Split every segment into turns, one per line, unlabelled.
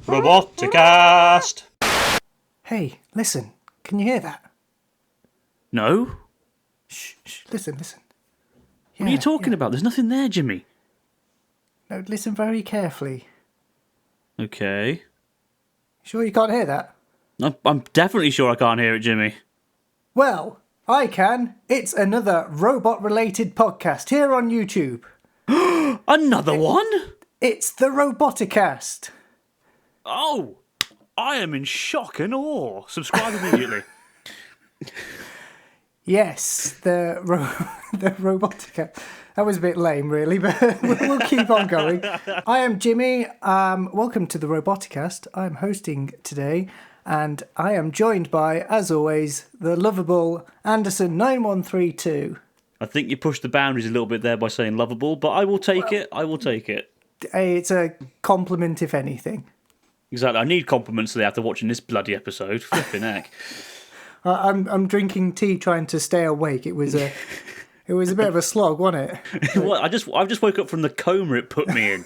Robotica-st.
Hey, listen. Can you hear that?
No?
Shh, listen.
What are you talking about? There's nothing there, Jimmy.
No, listen very carefully.
Okay.
Sure you can't hear that?
I'm definitely sure I can't hear it, Jimmy.
Well, I can. It's another robot-related podcast here on YouTube.
Another one?
It's the Robotica-st.
Oh, I am in shock and awe. Subscribe immediately.
Yes, the Robotica. That was a bit lame, really, but we'll keep on going. I am Jimmy. Welcome to the Robotica-st. I'm hosting today, and I am joined by, as always, the lovable Anderson9132.
I think you pushed the boundaries a little bit there by saying lovable, but I will take it. I will take it.
It's a compliment, if anything.
Exactly. I need compliments today after watching this bloody episode. Flipping heck.
I'm drinking tea, trying to stay awake. It was a bit of a slog, wasn't it?
Well, I just woke up from the coma it put me in.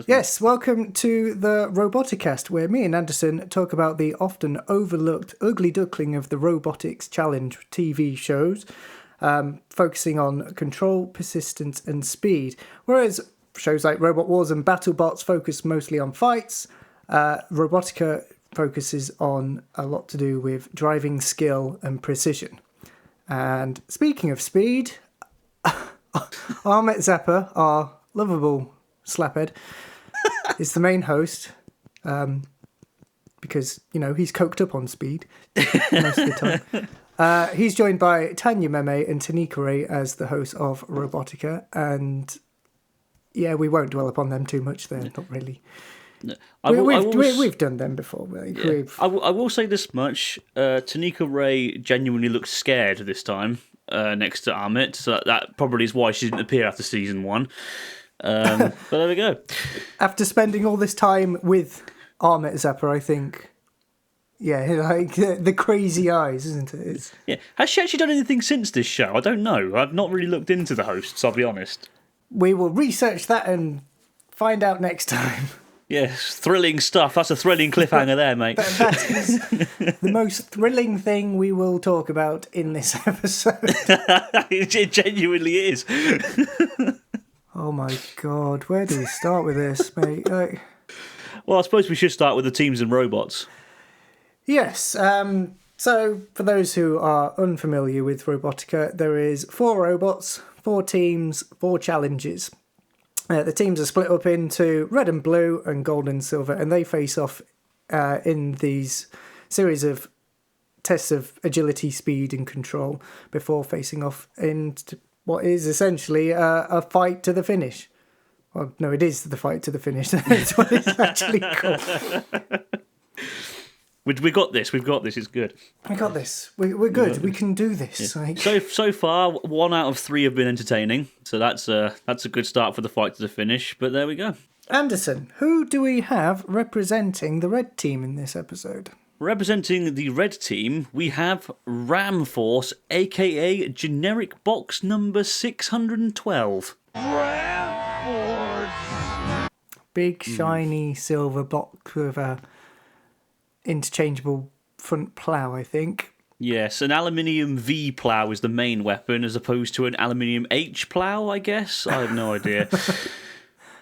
Yes, welcome to the Robotica-st, where me and Anderson talk about the often overlooked ugly duckling of the robotics challenge TV shows, focusing on control, persistence, and speed. Whereas shows like Robot Wars and Battle Bots focus mostly on fights, Robotica focuses on a lot to do with driving skill and precision. And speaking of speed, Ahmet Zappa, our lovable slaphead, is the main host, because, you know, he's coked up on speed most of the time. He's joined by Tanya Meme and Tanika Ray as the hosts of Robotica, and yeah, we won't dwell upon them too much. They're not really...
No.
We've done them before.
Yeah. I will say this much. Tanika Ray genuinely looks scared this time next to Ahmet, so that probably is why she didn't appear after season 1. But there we go.
After spending all this time with Ahmet Zappa, I think... Yeah, like the crazy eyes, isn't it?
Yeah. Has she actually done anything since this show? I don't know. I've not really looked into the hosts, I'll be honest.
We will research that and find out next time.
Yes, thrilling stuff. That's a thrilling cliffhanger there, mate.
That is the most thrilling thing we will talk about in this episode.
It genuinely is.
Oh my God, where do we start with this, mate?
Well, I suppose we should start with the teams and robots.
Yes, so for those who are unfamiliar with Robotica, there is 4 robots, 4 teams, 4 challenges. The teams are split up into red and blue and gold and silver, and they face off in these series of tests of agility, speed, and control before facing off in what is essentially a fight to the finish. Well, no, it is the fight to the finish. That's what it's actually called.
We got this. We've got this. It's good.
We got this. We're good. We can do this.
Yeah.
Like...
So far, 1 out of 3 have been entertaining. So that's a good start for the fight to the finish. But there we go.
Anderson, who do we have representing the red team in this episode?
Representing the red team, we have Ram Force, aka generic box number 612.
Ram Force.
Big shiny silver box with a interchangeable front plough, I think.
Yes, an aluminium V plough is the main weapon as opposed to an aluminium H plough, I guess. I have no idea.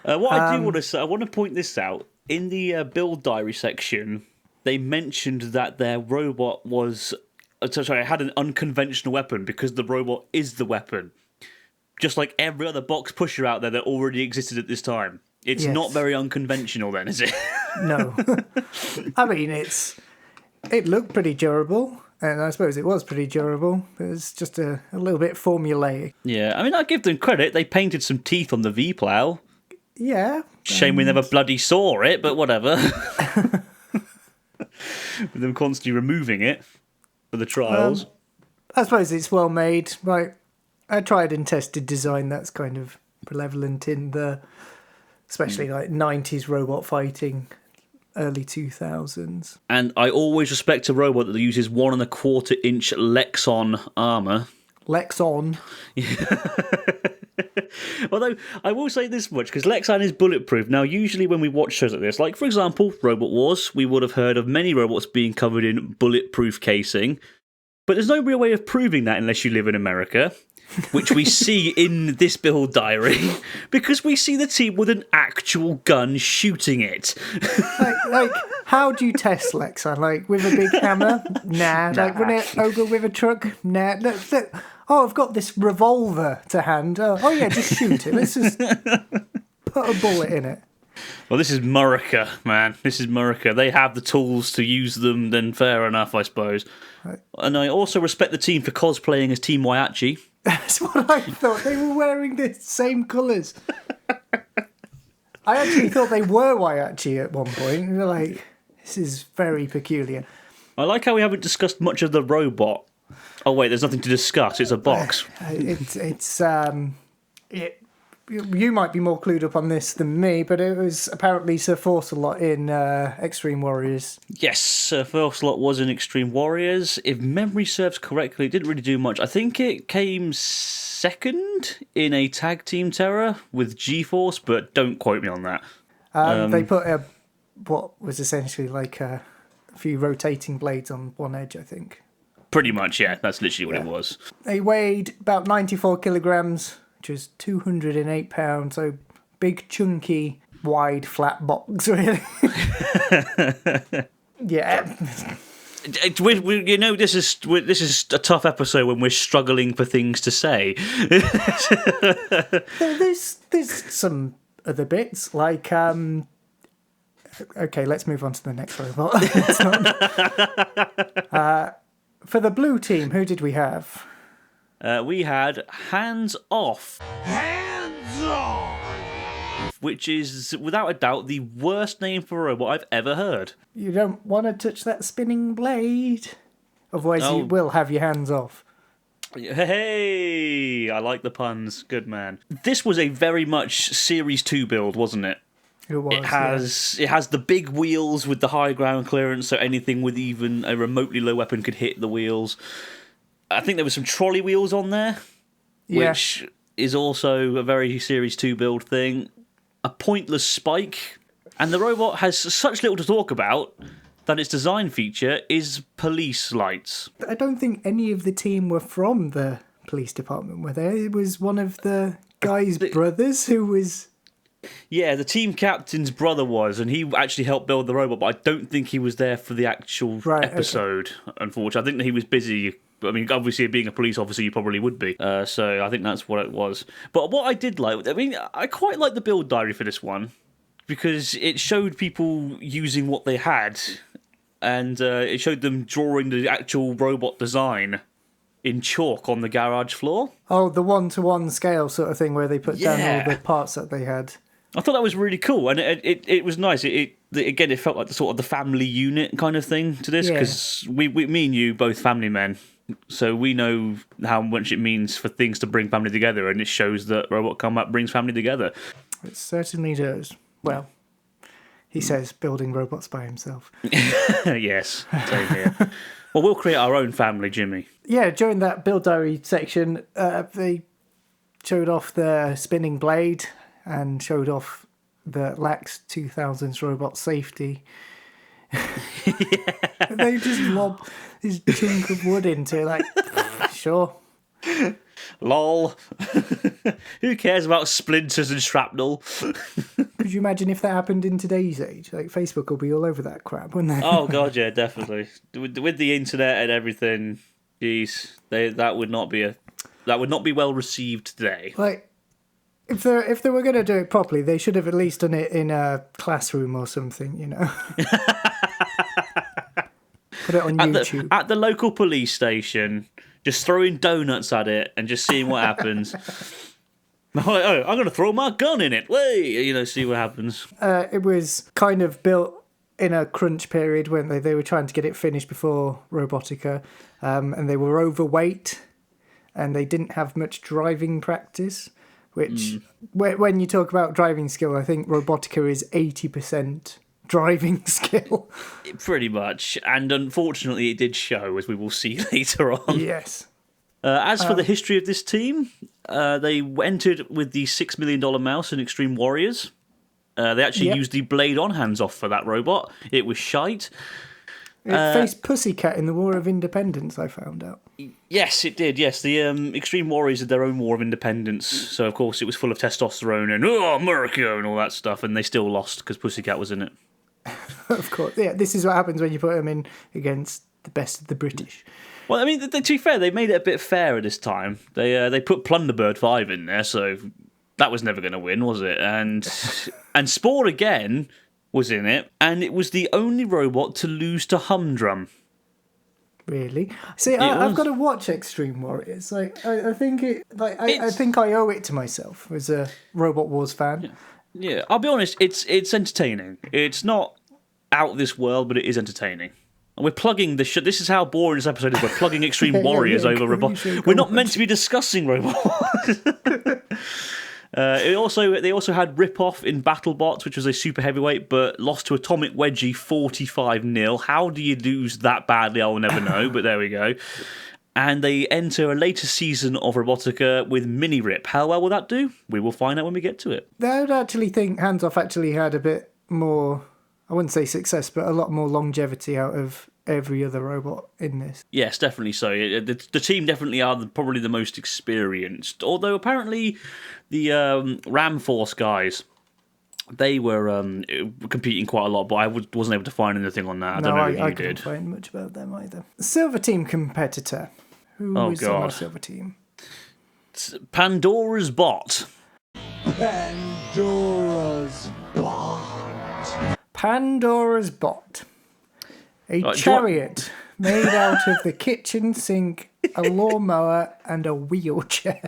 What I do want to say, I want to point this out. In the build diary section, they mentioned that their robot was... had an unconventional weapon because the robot is the weapon. Just like every other box pusher out there that already existed at this time. It's not very unconventional then, is it?
No. I mean, it looked pretty durable, and I suppose it was pretty durable. It was just a little bit formulaic.
Yeah, I mean, I give them credit. They painted some teeth on the V-plough.
Yeah.
Shame we never bloody saw it, but whatever. With them constantly removing it for the trials.
I suppose it's well made. Like, a tried and tested design that's kind of prevalent in the... especially like 90s robot fighting, early 2000s.
And I always respect a robot that uses 1.25 inch Lexon armour.
Lexon?
Although, I will say this much, because Lexan is bulletproof. Now, usually when we watch shows like this, like, for example, Robot Wars, we would have heard of many robots being covered in bulletproof casing. But there's no real way of proving that unless you live in America, which we see in this build diary, because we see the team with an actual gun shooting it.
Like, how do you test Lexan? Like, with a big hammer? Nah. Like, run it over with a truck? Nah. Look. Oh, I've got this revolver to hand. Oh yeah, just shoot it. Let's just put a bullet in it.
Well, this is Murica, man. This is Murica. They have the tools to use them, then fair enough, I suppose. Right. And I also respect the team for cosplaying as Team Waiachi.
That's what I thought. They were wearing the same colours. I actually thought they were Waiachi at one point. And they're like, this is very peculiar.
I like how we haven't discussed much of the robot. Oh, wait, there's nothing to discuss. It's a box.
You might be more clued up on this than me, but it was apparently Sir Forcelot in Extreme Warriors.
Yes, Sir Forcelot was in Extreme Warriors. If memory serves correctly, it didn't really do much. I think it came second in a tag team terror with G-Force, but don't quote me on that.
They put what was essentially like a few rotating blades on one edge, I think.
Pretty much, yeah. That's literally what it was.
They weighed about 94 kilograms. Which was 208 pounds, so big, chunky, wide, flat box, really. Yeah.
You know, this is a tough episode when we're struggling for things to say.
There's some other bits, like... Okay, let's move on to the next robot. For the blue team, who did we have?
We had Hands Off.
Hands off!
Which is, without a doubt, the worst name for a robot I've ever heard.
You don't want to touch that spinning blade. Otherwise you will have your hands off.
Hey, I like the puns. Good man. This was a very much Series 2 build, wasn't it? It has the big wheels with the high ground clearance, so anything with even a remotely low weapon could hit the wheels. I think there were some trolley wheels on there, which is also a very Series 2 build thing. A pointless spike. And the robot has such little to talk about that its design feature is police lights.
I don't think any of the team were from the police department, were they? It was one of the guy's brothers who was...
Yeah, the team captain's brother was, and he actually helped build the robot, but I don't think he was there for the actual episode, unfortunately. I think that he was busy. I mean, obviously, being a police officer, you probably would be. So I think that's what it was. But what I did like, I mean, I quite like the build diary for this one, because it showed people using what they had, and it showed them drawing the actual robot design in chalk on the garage floor.
Oh, the 1-to-1 scale sort of thing where they put down all the parts that they had.
I thought that was really cool, and it was nice. Again, it felt like the sort of the family unit kind of thing to this, because me and you, both family men, so we know how much it means for things to bring family together, and it shows that Robot Combat brings family together.
It certainly does. Well, he says building robots by himself.
Yes, same here. Well, we'll create our own family, Jimmy.
Yeah, during that build diary section, they showed off the spinning blade and showed off the Lax 2000s robot safety. They just lob this chunk of wood into it, like, sure.
Lol. Who cares about splinters and shrapnel?
Could you imagine if that happened in today's age? Like, Facebook will be all over that crap, wouldn't they?
Oh god, yeah, definitely. With the internet and everything, geez, that would not be well received today.
Like, if they were going to do it properly, they should have at least done it in a classroom or something, you know. Put it on YouTube.
At the local police station, just throwing donuts at it and just seeing what happens. I'm going to throw my gun in it. Way, see what happens.
It was kind of built in a crunch period when they were trying to get it finished before Robotica, and they were overweight, and they didn't have much driving practice. Which, when you talk about driving skill, I think Robotica is 80% driving skill.
Pretty much. And unfortunately, it did show, as we will see later on.
Yes.
As for the history of this team, they entered with the $6 million mouse in Extreme Warriors. They actually used the blade-on hands-off for that robot. It was shite.
It faced Pussycat in the War of Independence, I found out.
Yes, it did. Yes, the Extreme Warriors had their own War of Independence, so of course it was full of testosterone and America and all that stuff, and they still lost because Pussycat was in it.
Of course, yeah. This is what happens when you put them in against the best of the British.
Well, I mean, to be fair, they made it a bit fairer this time. They put Plunderbird 5 in there, so that was never going to win, was it? And Spore again was in it, and it was the only robot to lose to Humdrum.
Really? See, I've got to watch Extreme Warriors. Like, I think I think I owe it to myself as a Robot Wars fan.
Yeah, I'll be honest. It's entertaining. It's not out of this world, but it is entertaining. And we're plugging the shit. This is how boring this episode is. We're plugging Extreme Warriors over robots. We're not meant to be discussing robots. They also had Rip-Off in BattleBots, which was a super heavyweight, but lost to Atomic Wedgie 45-0. How do you lose that badly? I will never know, but there we go. And they enter a later season of Robotica with Mini Rip. How well will that do? We will find out when we get to it.
I would actually think Hands Off actually had a bit more, I wouldn't say success, but a lot more longevity out of every other robot in this.
Yes, definitely so. The team definitely are probably the most experienced. Although apparently the Ram Force guys, they were competing quite a lot, but I wasn't able to find anything on that. I don't know if you
I
did.
couldn't find much about them either. Silver Team competitor. Who is on our Silver Team?
It's Pandoras Bot.
Pandoras Bot.
Pandoras Bot. A chariot made out of the kitchen sink, a lawnmower, and a wheelchair.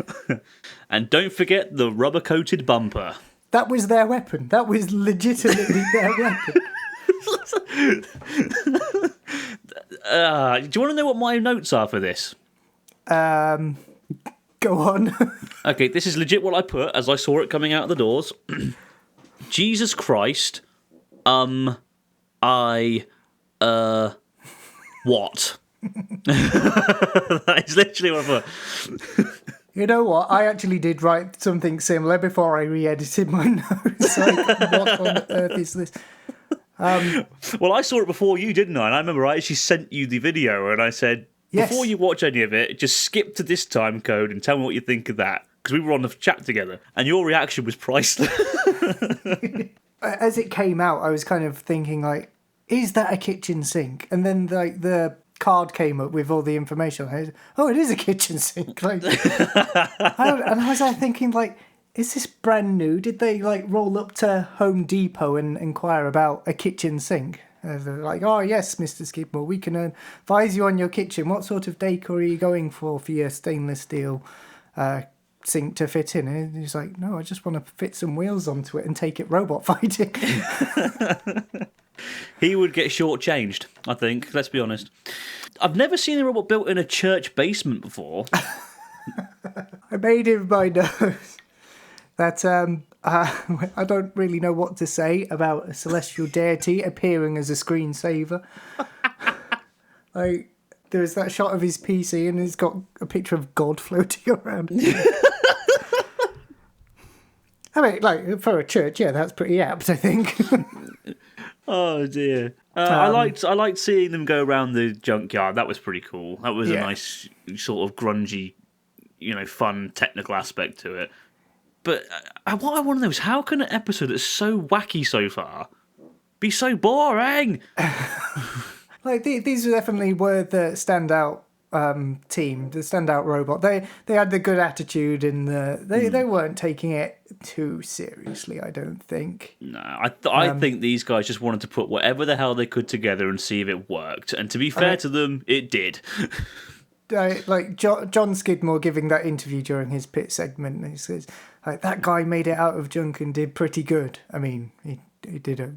And don't forget the rubber-coated bumper.
That was their weapon. That was legitimately their weapon.
Do you want to know what my notes are for this?
Go on.
Okay, this is legit what I put as I saw it coming out of the doors. Jesus Christ. What? That is literally what I put.
You know what? I actually did write something similar before I re-edited my notes. Like, what on earth is this?
Well, I saw it before you, didn't I? And I remember I actually sent you the video and I said, before you watch any of it, just skip to this time code and tell me what you think of that. Because we were on the chat together and your reaction was priceless.
As it came out, I was kind of thinking, like, is that a kitchen sink? And then like the card came up with all the information. It is a kitchen sink. Like, and I was like thinking, like, is this brand new? Did they like roll up to Home Depot and inquire about a kitchen sink? They're like, oh yes, Mr. Skidmore, we can advise you on your kitchen. What sort of decor are you going for your stainless steel sink to fit in? And he's like, no, I just want to fit some wheels onto it and take it robot fighting.
He would get shortchanged, I think, let's be honest. I've never seen a robot built in a church basement before.
I made in my nose that I don't really know what to say about a celestial deity appearing as a screensaver. Like, there's that shot of his PC and it's got a picture of God floating around. I mean, like, for a church, yeah, that's pretty apt, I think.
Oh dear! I liked seeing them go around the junkyard. That was pretty cool. That was a nice sort of grungy, fun technical aspect to it. But what I want to know is how can an episode that's so wacky so far be so boring?
Like these definitely were the standout team, the standout robot. They had the good attitude and they weren't taking it too seriously, I don't think.
No, I think these guys just wanted to put whatever the hell they could together and see if it worked. And to be fair to them, it did.
Like John Skidmore giving that interview during his pit segment, he says, like, that guy made it out of junk and did pretty good. I mean, he did a...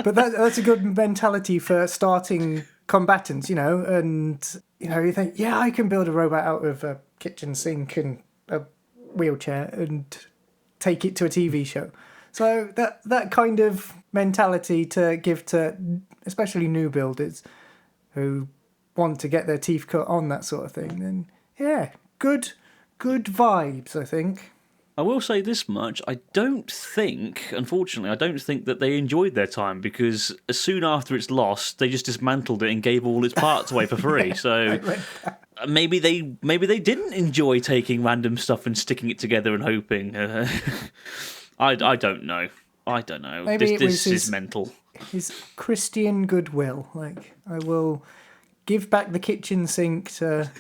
But that's a good mentality for starting combatants, and you think, yeah, I can build a robot out of a kitchen sink and a wheelchair and take it to a TV show. So that kind of mentality to give to especially new builders who want to get their teeth cut on, that sort of thing, then yeah, good vibes, I think.
I will say this much, unfortunately, I don't think that they enjoyed their time, because as soon after it's lost, they just dismantled it and gave all its parts away for free. So maybe they didn't enjoy taking random stuff and sticking it together and hoping. I don't know. I don't know.
Maybe
this is mental.
His Christian goodwill. Like, I will give back the kitchen sink to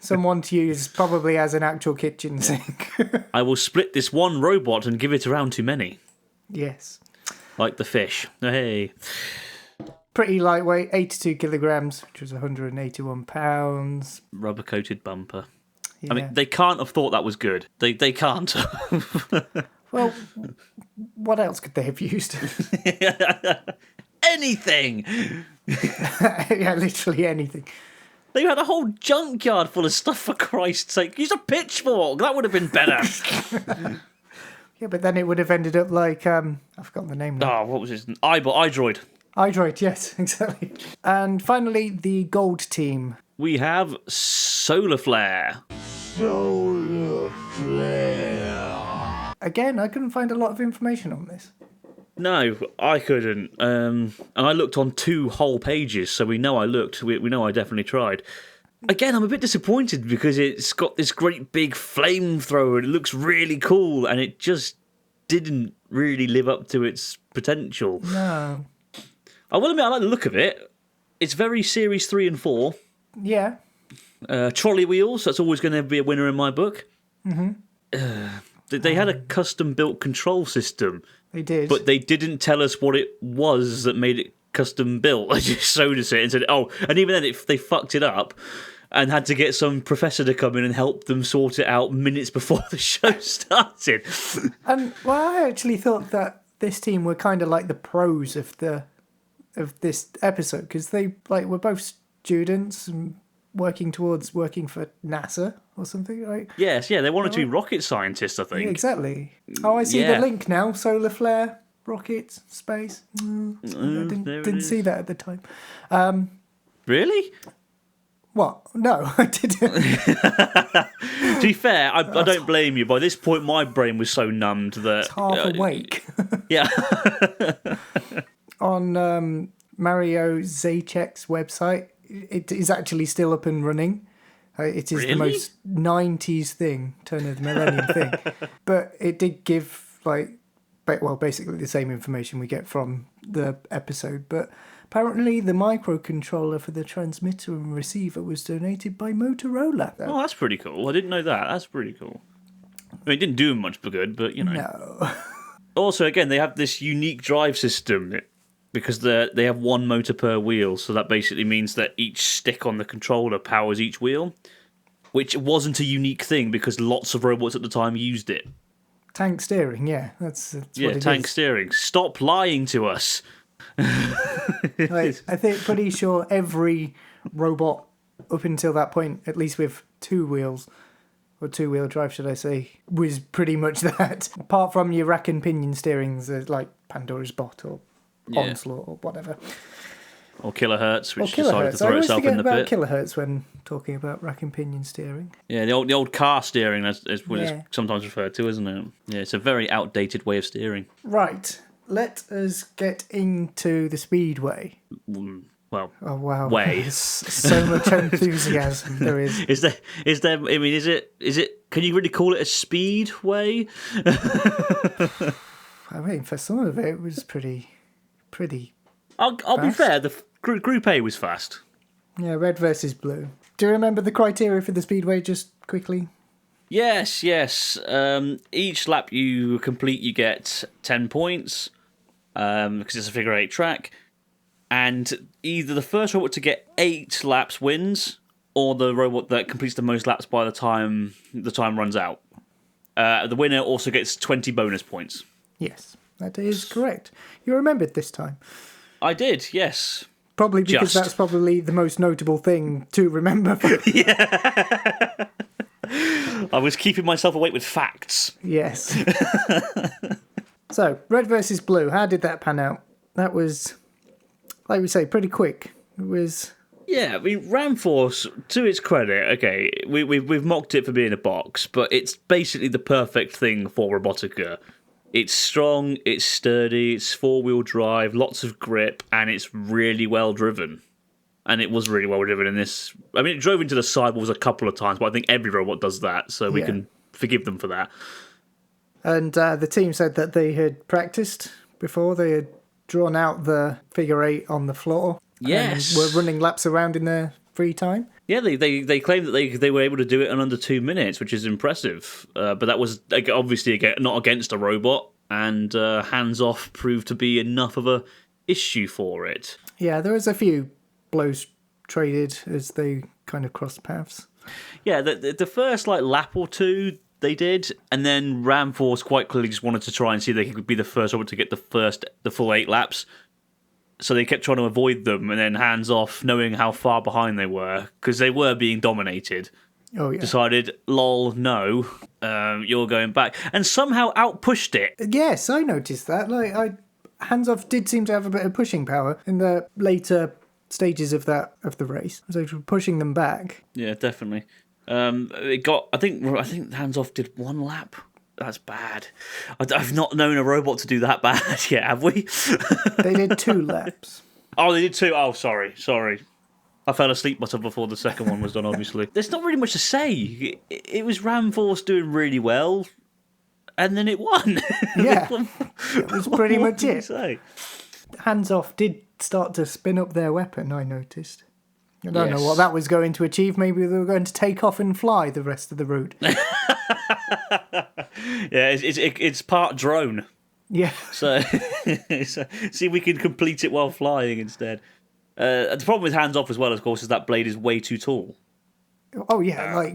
someone to use, probably as an actual kitchen sink.
I will split this one robot and give it around to many.
Yes.
Like the fish. Hey.
Pretty lightweight, 82 kilograms, which was 181 pounds.
Rubber-coated bumper.
Yeah.
I mean, they can't have thought that was good. They can't.
Well, what else could they have used?
Anything!
Yeah, literally anything.
They had a whole junkyard full of stuff, for Christ's sake. Use a pitchfork. That would have been better.
Yeah, but then it would have ended up like, I've forgotten the name now.
Oh, what was his name? iDroid.
iDroid, yes, exactly. And finally, the gold team.
We have Solar Flare.
Solar flare.
Again, I couldn't find a lot of information on this.
No, I couldn't. And I looked on 2 whole pages, so we know I looked. We know I definitely tried. Again, I'm a bit disappointed because it's got this great big flamethrower and it looks really cool, and it just didn't really live up to its potential.
No.
I will admit, I like the look of it. It's very Series 3 and 4.
Yeah.
Trolley wheels, that's always going to be a winner in my book.
Mm-hmm.
They had a custom-built control system.
They did.
But they didn't tell us what it was that made it custom built. They just showed us it and said, oh, and even then they fucked it up and had to get some professor to come in and help them sort it out minutes before the show started.
Well, I actually thought that this team were kind of like the pros of this episode, because they were both students and working for NASA or something, right?
Yes, yeah, they wanted to be rocket scientists, I think.
Yeah, exactly. Oh, I see the link now. Solar flare, rockets, space. I didn't see that at the time.
Really?
What? No, I didn't.
To be fair, I don't blame you. By this point, my brain was so numbed that...
It's half awake.
Yeah.
On Mario Zachek's website, it is actually still up and running. It is
Really?
the most 90s thing, turn of the millennium thing. But it did give, basically the same information we get from the episode. But apparently the microcontroller for the transmitter and receiver was donated by Motorola.
Oh, that's pretty cool. I didn't know that. That's pretty cool. I mean, it didn't do much for good, but, you know.
No.
Also, again, they have this unique drive system because they have one motor per wheel, so that basically means that each stick on the controller powers each wheel, which wasn't a unique thing because lots of robots at the time used it.
Tank steering, yeah. That's what it is.
Tank steering. Stop lying to us.
I think pretty sure every robot up until that point, at least with 2 wheels, or 2-wheel drive, should I say, was pretty much that. Apart from your rack and pinion steerings, like Pandoras Bot or Onslaught or whatever.
Or Kilohertz, which
or
decided to throw itself in the
about
pit.
Kilohertz when talking about rack and pinion steering.
Yeah, the old car steering is what it's sometimes referred to, isn't it? Yeah, it's a very outdated way of steering.
Right, let us get into the Speedway.
Well,
oh wow!
Way.
So much enthusiasm there is.
Is there? I mean, is it? Can you really call it a speedway?
I mean, for some of it was pretty.
I'll be fair. The Group A was fast.
Yeah, red versus blue. Do you remember the criteria for the Speedway? Just quickly.
Yes. Each lap you complete, you get 10 points because it's a figure 8 track. And either the first robot to get 8 laps wins, or the robot that completes the most laps by the time runs out. The winner also gets 20 bonus points.
Yes, that is correct. You remembered this time.
I did, yes.
Probably because that's probably the most notable thing to remember.
Yeah. I was keeping myself awake with facts.
Yes. So, red versus blue, how did that pan out? That was, like we say, pretty quick. It was...
Yeah, I mean, Ramforce, to its credit, okay, we've mocked it for being a box, but it's basically the perfect thing for Robotica. It's strong, it's sturdy, it's four-wheel drive, lots of grip, and it's really well driven. And it was really well driven in this. I mean, it drove into the sidewalls a couple of times, but I think every robot does that, so we can forgive them for that.
And the team said that they had practiced before. They had drawn out the figure 8 on the floor.
Yes.
And were running laps around in their free time.
Yeah, they claimed that they were able to do it in under 2 minutes, which is impressive. But that was obviously not against a robot, and hands-off proved to be enough of a issue for it.
Yeah, there was a few blows traded as they kind of crossed paths.
Yeah, the first lap or two they did, and then Ramforce quite clearly just wanted to try and see if they could be the first robot to get the full 8 laps. So they kept trying to avoid them, and then hands off, knowing how far behind they were, because they were being dominated.
Oh, yeah.
Decided, lol, no, you're going back. And somehow outpushed it.
Yes, I noticed that. Hands off did seem to have a bit of pushing power in the later stages of the race. So pushing them back.
Yeah, definitely. I think hands off did 1 lap. That's bad. I've not known a robot to do that bad yet, have we?
They did 2 laps.
Oh, they did 2? Oh, sorry. I fell asleep myself before the second one was done, obviously. There's not really much to say. It was Ramforce doing really well, and then it won.
Yeah, that was pretty
What
much
can you
it.
say?
Hands off did start to spin up their weapon, I noticed. I don't know what that was going to achieve. Maybe they were going to take off and fly the rest of the route.
Yeah, it's part drone.
Yeah.
So see if we can complete it while flying instead. The problem with hands off as well, of course, is that blade is way too tall.
Oh, yeah,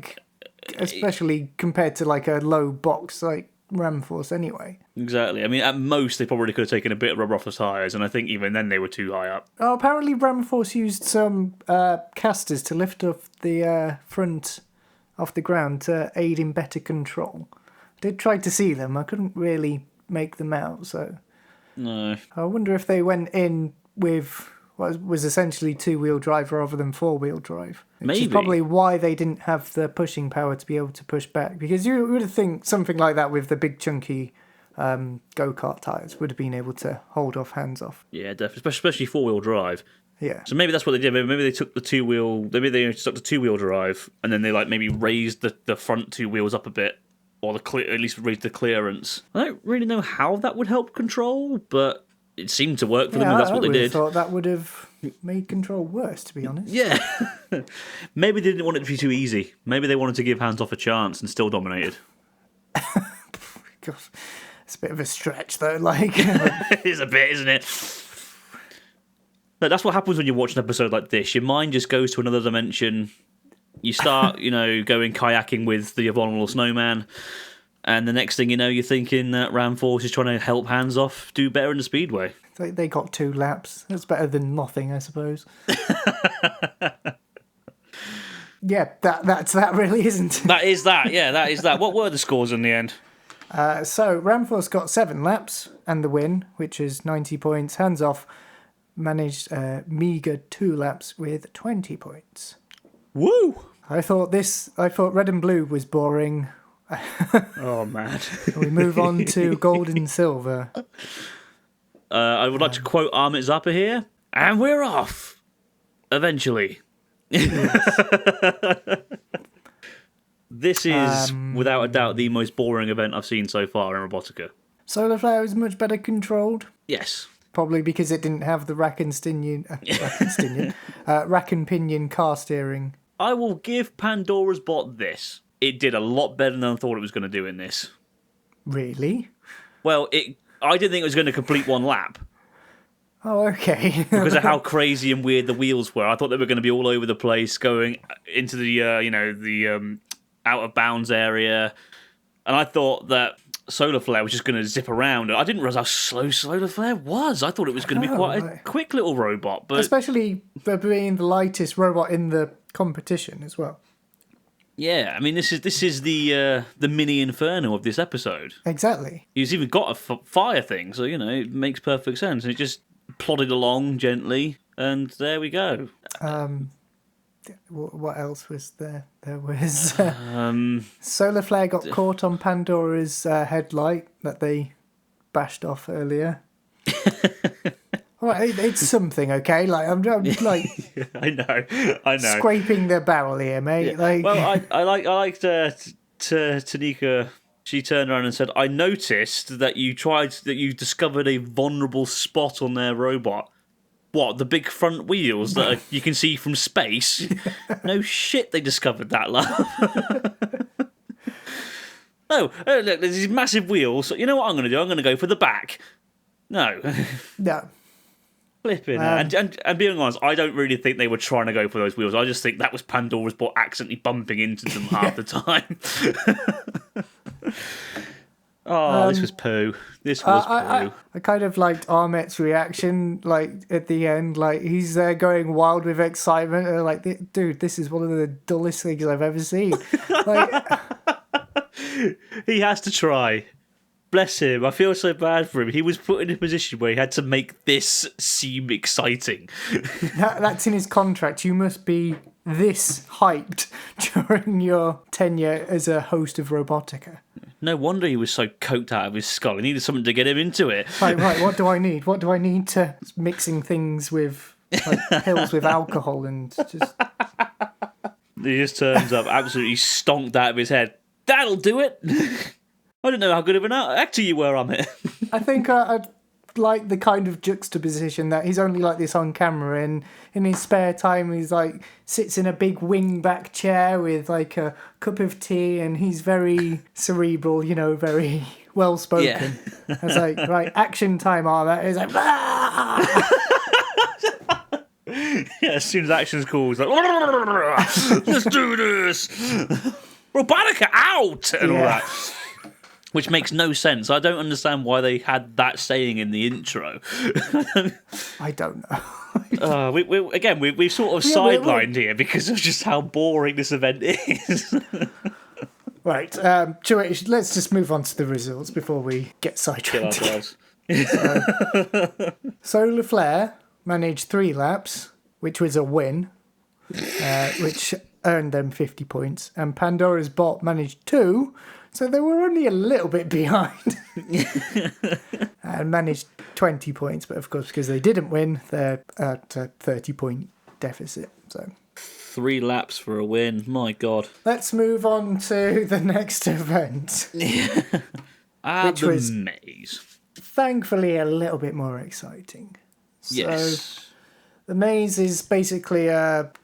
especially compared to a low box like Ramforce anyway.
Exactly. I mean, at most, they probably could have taken a bit of rubber off the tyres, and I think even then they were too high up.
Oh, apparently Ramforce used some casters to lift up the front off the ground to aid in better control. I did try to see them. I couldn't really make them out, so...
No.
I wonder if they went in with what was essentially 2-wheel drive rather than 4-wheel drive. Which
Maybe.
is probably why they didn't have the pushing power to be able to push back. Because you would think something like that with the big chunky go-kart tyres would have been able to hold off hands off.
Yeah, definitely. Especially 4-wheel drive.
Yeah.
So maybe that's what they did. Maybe they took the 2-wheel... Maybe they stuck the 2-wheel drive, and then they maybe raised the front 2 wheels up a bit, or at least raised the clearance. I don't really know how that would help control, but it seemed to work for them, and that's what they did.
I thought that would have made control worse, to be honest.
Yeah. Maybe they didn't want it to be too easy. Maybe they wanted to give hands off a chance and still dominated.
God, it's a bit of a stretch, though.
It is a bit, isn't it? But that's what happens when you watch an episode like this. Your mind just goes to another dimension. You start, going kayaking with the abominable snowman, and the next thing you know, you're thinking that Ramforce is trying to help hands off do better in the Speedway.
They got 2 laps. That's better than nothing, I suppose. Yeah, that's that really, isn't it?
That is that, yeah, that is that. What were the scores in the end?
So Ramforce got 7 laps and the win, which is 90 points. Hands off managed a meagre 2 laps with 20 points.
Woo!
I thought red and blue was boring.
Oh, man.
We move on to gold and silver.
I would like to quote Amit Zappa here, and we're off! Eventually. This is, without a doubt, the most boring event I've seen so far in Robotica.
Solar Flare was much better controlled.
Yes.
Probably because it didn't have the rack and pinion car steering.
I will give Pandoras Bot this. It did a lot better than I thought it was going to do in this.
Really?
Well, I didn't think it was going to complete 1 lap.
Oh, okay.
Because of how crazy and weird the wheels were. I thought they were going to be all over the place, going into the out of bounds area. And I thought that Solar Flare was just going to zip around. I didn't realise how slow Solar Flare was. I thought it was going to be quite a quick little robot. But
especially for being the lightest robot in the competition as well.
Yeah, I mean, this is the mini inferno of this episode.
Exactly.
He's even got a fire thing, so, it makes perfect sense. And it just plodded along gently, and there we go.
what else was there? There was solar flare got caught on Pandora's headlight that they bashed off earlier. All right, it's something, okay? Like I'm like
I know.
scraping the barrel here, mate.
Yeah.
Like,
Well, I liked Tanika. She turned around and said, "I noticed that you discovered a vulnerable spot on their robot. What, the big front wheels that you can see from space? Yeah. No shit, they discovered that, love." No, look, there's these massive wheels. So you know what I'm going to do? I'm going to go for the back. No.
No.
Flipping and being honest, I don't really think they were trying to go for those wheels. I just think that was Pandora's Bot accidentally bumping into them half the time. This was poo. This was poo.
I kind of liked Ahmet's reaction, like at the end, like he's there going wild with excitement, and like, dude, this is one of the dullest things I've ever seen. Like,
he has to try. Bless him. I feel so bad for him. He was put in a position where he had to make this seem exciting.
That's in his contract. You must be this hyped during your tenure as a host of Robotica.
No wonder he was so coked out of his skull. He needed something to get him into it.
Right. What do I need? What do I need to mixing things with like pills with alcohol and just...
He just turns up absolutely stonked out of his head. That'll do it. I don't know how good of an actor you were, Amit.
I think I'd like the kind of juxtaposition that he's only like this on camera, and in his spare time he's like sits in a big wing-back chair with like a cup of tea, and he's very cerebral, you know, very well-spoken. Yeah. It's like, right, action time, all that. He's like,
yeah, as soon as action's cool, he's like, let's do this. Robotica out! And all that. Which makes no sense. I don't understand why they had that saying in the intro.
I don't know.
We've sort of sidelined here because of just how boring this event is.
Right, let's just move on to the results before we get sidetracked. Solar Flare managed 3 laps, which was a win, which earned them 50 points, and Pandora's Bot managed 2, so they were only a little bit behind and managed 20 points, but of course because they didn't win, they're at a 30-point deficit. So
3 laps for a win, my god.
Let's move on to the next event.
Which was maze.
Thankfully a little bit more exciting.
Yes.
So the maze is basically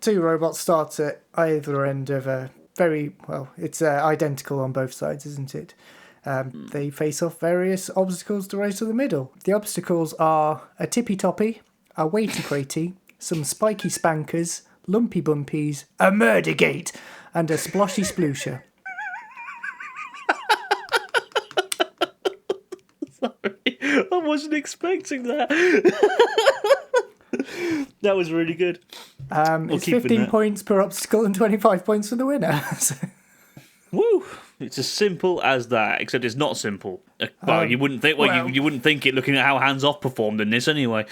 2 robots start at either end of a it's identical on both sides, isn't it? They face off various obstacles to race to the middle. The obstacles are a tippy-toppy, a weighty-quatey, some spiky spankers, lumpy bumpies, a murder gate, and a sploshy sploosher.
Sorry, I wasn't expecting that. That was really good.
It's 15 points per obstacle and 25 points for the winner.
Woo! It's as simple as that, except it's not simple. Well, you wouldn't think. You wouldn't think it, looking at how Hands Off performed in this, anyway.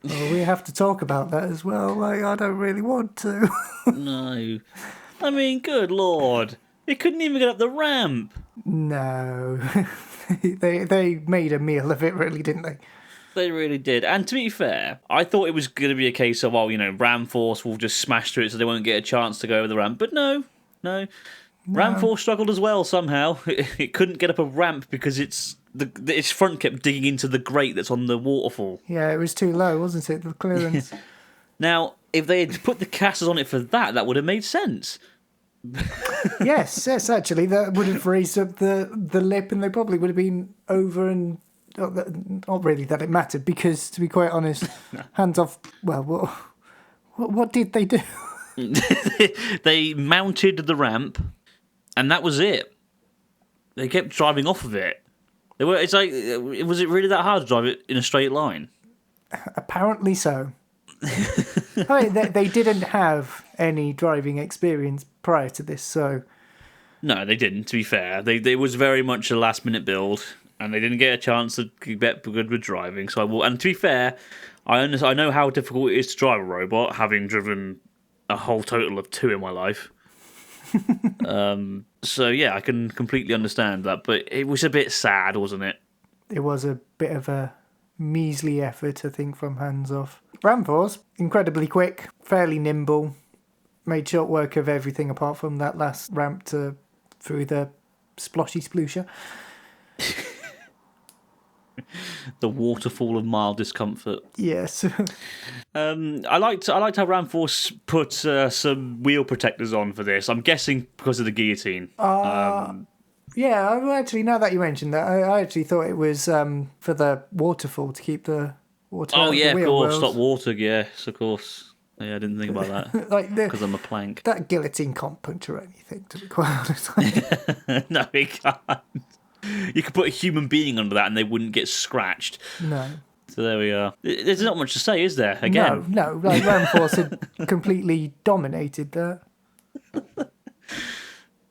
Well, we have to talk about that as well. Like, I don't really want to.
No, I mean, good lord, it couldn't even get up the ramp.
No, they made a meal of it, really, didn't they?
They really did. And to be fair, I thought it was going to be a case of, Ram Force will just smash through it so they won't get a chance to go over the ramp. But no. Ram Force struggled as well somehow. It couldn't get up a ramp because its front kept digging into the grate that's on the waterfall.
Yeah, it was too low, wasn't it, the clearance?
Now, if they had put the casters on it for that would have made sense.
yes, actually, that would have raised up the lip, and they probably would have been over and... Not really that it mattered, because to be quite honest, Hands Off. Well, what did they do?
They mounted the ramp, and that was it. They kept driving off of it. Was it really that hard to drive it in a straight line?
Apparently so. They didn't have any driving experience prior to this, so.
No, they didn't. To be fair, they was very much a last-minute build. And they didn't get a chance to get good with driving. So and to be fair, I know how difficult it is to drive a robot, having driven a whole total of 2 in my life. So yeah, I can completely understand that, but it was a bit sad, wasn't it?
It was a bit of a measly effort, I think, from hands off. Ramforce, incredibly quick, fairly nimble, made short work of everything apart from that last ramp through the sploshy sploosher.
The waterfall of mild discomfort.
Yes.
I liked how Ramforce put some wheel protectors on for this. I'm guessing because of the guillotine.
Yeah, actually, now that you mentioned that, I actually thought it was for the waterfall to keep the water out of the wheel
of course,
wells.
stop water. Yes, of course. Yeah, I didn't think about that
Like
because I'm a plank.
that guillotine can't puncture anything, to be quite honest.
No, it can't. You could put a human being under that and they wouldn't get scratched.
No.
So there we are. There's not much to say, is there? Again,
No. Like Ramforce had completely dominated that.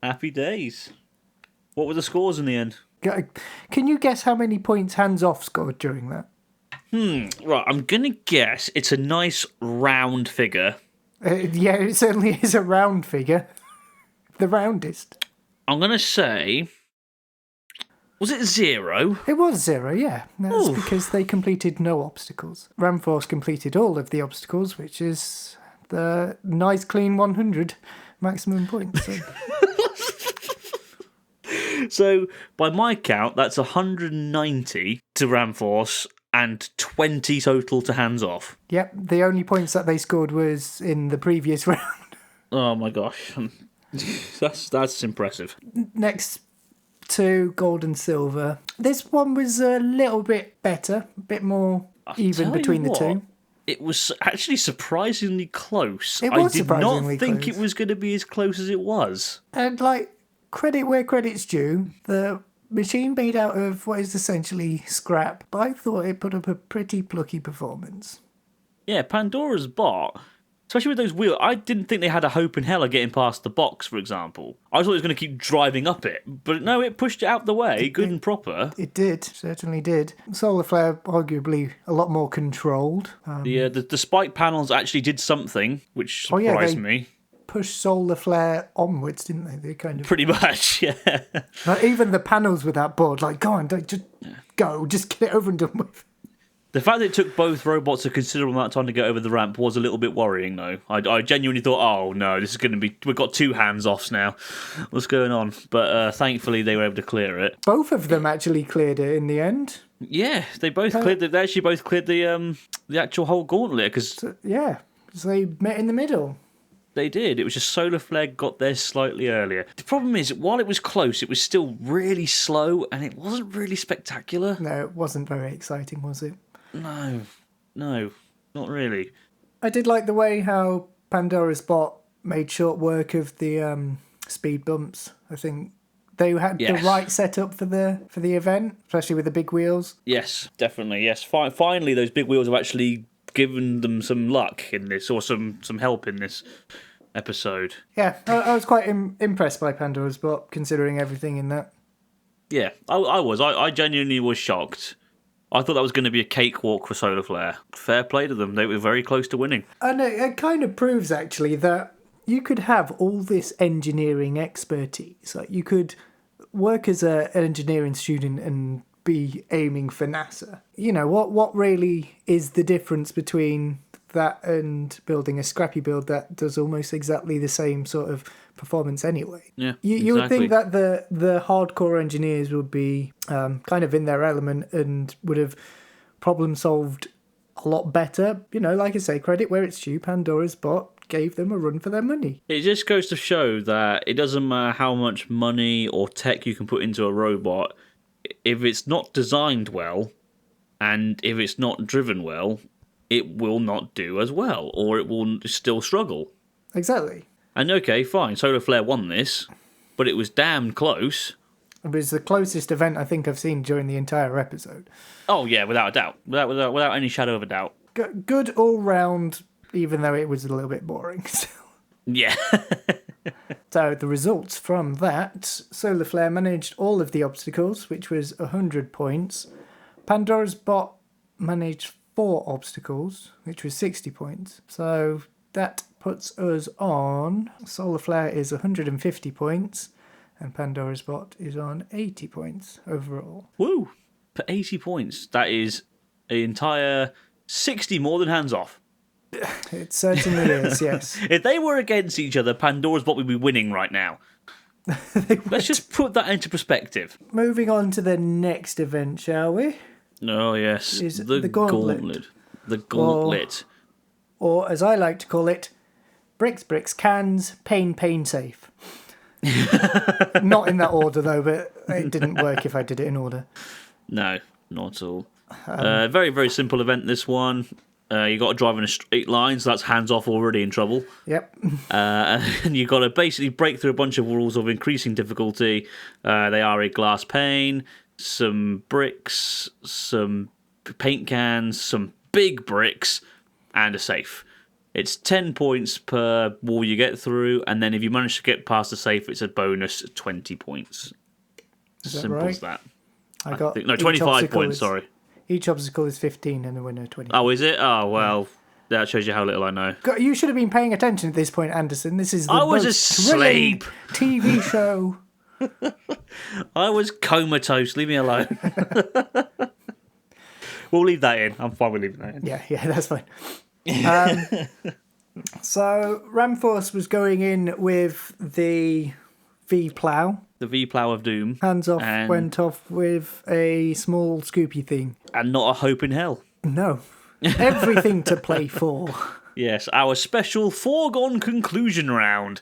Happy days. What were the scores in the end?
Can you guess how many points Hands Off scored during that?
Right, I'm going to guess it's a nice round figure.
Yeah, it certainly is a round figure. The roundest.
I'm going to say... Was it 0?
It was 0, yeah. That's because they completed no obstacles. Ramforce completed all of the obstacles, which is the nice clean 100 maximum points. So.
So, by my count, that's 190 to Ramforce and 20 total to Hands Off.
Yep, the only points that they scored was in the previous round.
Oh my gosh. That's impressive.
Next to gold and silver. This one was a little bit better, a bit more even between the two.
It was actually surprisingly close.
It was
I did
surprisingly
not think
close.
it was going to be as close as it was.
And like, credit where credit's due, the machine made out of what is essentially scrap, but I thought it put up a pretty plucky performance.
Yeah, Pandora's Bot, especially with those wheels, I didn't think they had a hope in hell of getting past the box, for example. I thought it was going to keep driving up it, but no, it pushed it out the way, good and proper.
It did, certainly did. Solar Flare, arguably a lot more controlled.
The spike panels actually did something, which surprised me.
Pushed Solar Flare onwards, didn't they? They kind of
Pretty much, yeah.
like, even the panels with that board, like, go on, just go, just get it over and done with.
The fact that it took both robots a considerable amount of time to get over the ramp was a little bit worrying, though. I genuinely thought, oh no, this is going to be... We've got 2 hands-offs now. What's going on? But thankfully they were able to clear it.
Both of them actually cleared it in the end.
Yeah, they both cleared it. They actually both cleared the actual whole gauntlet, because...
Yeah, so they met in the middle.
They did. It was just Solar Flare got there slightly earlier. The problem is, while it was close, it was still really slow, and it wasn't really spectacular.
No, it wasn't very exciting, was it?
No, not really.
I did like the way how Pandora's Bot made short work of the speed bumps. I think they had the right setup for the event, especially with the big wheels.
Yes, definitely. Yes, finally, those big wheels have actually given them some luck in this, or some help in this episode.
Yeah, I was quite impressed by Pandora's Bot, considering everything in that.
Yeah, I was. I genuinely was shocked. I thought that was going to be a cakewalk for Solar Flare. Fair play to them. They were very close to winning.
And it kind of proves, actually, that you could have all this engineering expertise. Like, you could work as an engineering student and be aiming for NASA. You know, what really is the difference between that and building a scrappy build that does almost exactly the same sort of performance anyway?
Yeah,
you would think that the hardcore engineers would be kind of in their element and would have problem solved a lot better. You know, like I say, credit where it's due. Pandora's Bot gave them a run for their money.
It just goes to show that it doesn't matter how much money or tech you can put into a robot. If it's not designed well, and if it's not driven well, it will not do as well, or it will still struggle.
Exactly.
And okay, fine, Solar Flare won this, but it was damn close.
It was the closest event I think I've seen during the entire episode.
Oh yeah, without a doubt. Without any shadow of a doubt.
Good all round, even though it was a little bit boring still.
Yeah.
So the results from that, Solar Flare managed all of the obstacles, which was 100 points. Pandora's Bot managed 4 obstacles, which was 60 points. So that puts us on... Solar Flare is 150 points, and Pandora's Bot is on 80 points overall.
Woo! For 80 points. That is an entire 60 more than Hands Off.
It certainly is, yes.
If they were against each other, Pandora's Bot would be winning right now. Let's just put that into perspective.
Moving on to the next event, shall we?
Oh, yes.
Is the gauntlet.
The gauntlet.
Or, as I like to call it, bricks, bricks, cans, pain, pain, safe. Not in that order, though, but it didn't work if I did it in order.
No, not at all. Very, very simple event, this one. You got to drive in a straight line, so that's Hands Off already in trouble.
Yep.
And you got to basically break through a bunch of rules of increasing difficulty. They are a glass pane, some bricks, some paint cans, some big bricks, and a safe. It's 10 points per wall you get through, and then if you manage to get past the safe, it's a bonus 20 points. Simple as that.
I got
25 points, sorry.
Each obstacle is 15 and the winner 20.
Oh, is it? Oh, well, that shows you how little I know.
You should have been paying attention at this point, Anderson. This is the
I was
most
asleep.
thrilling TV show.
I was comatose. Leave me alone. We'll leave that in. I'm fine with leaving that in.
Yeah, that's fine. So Ramforce was going in with the V-plow.
The V-plow of doom.
Hands Off went off with a small Scoopy thing.
And not a hope in hell.
No. Everything to play for.
Yes, our special foregone conclusion round.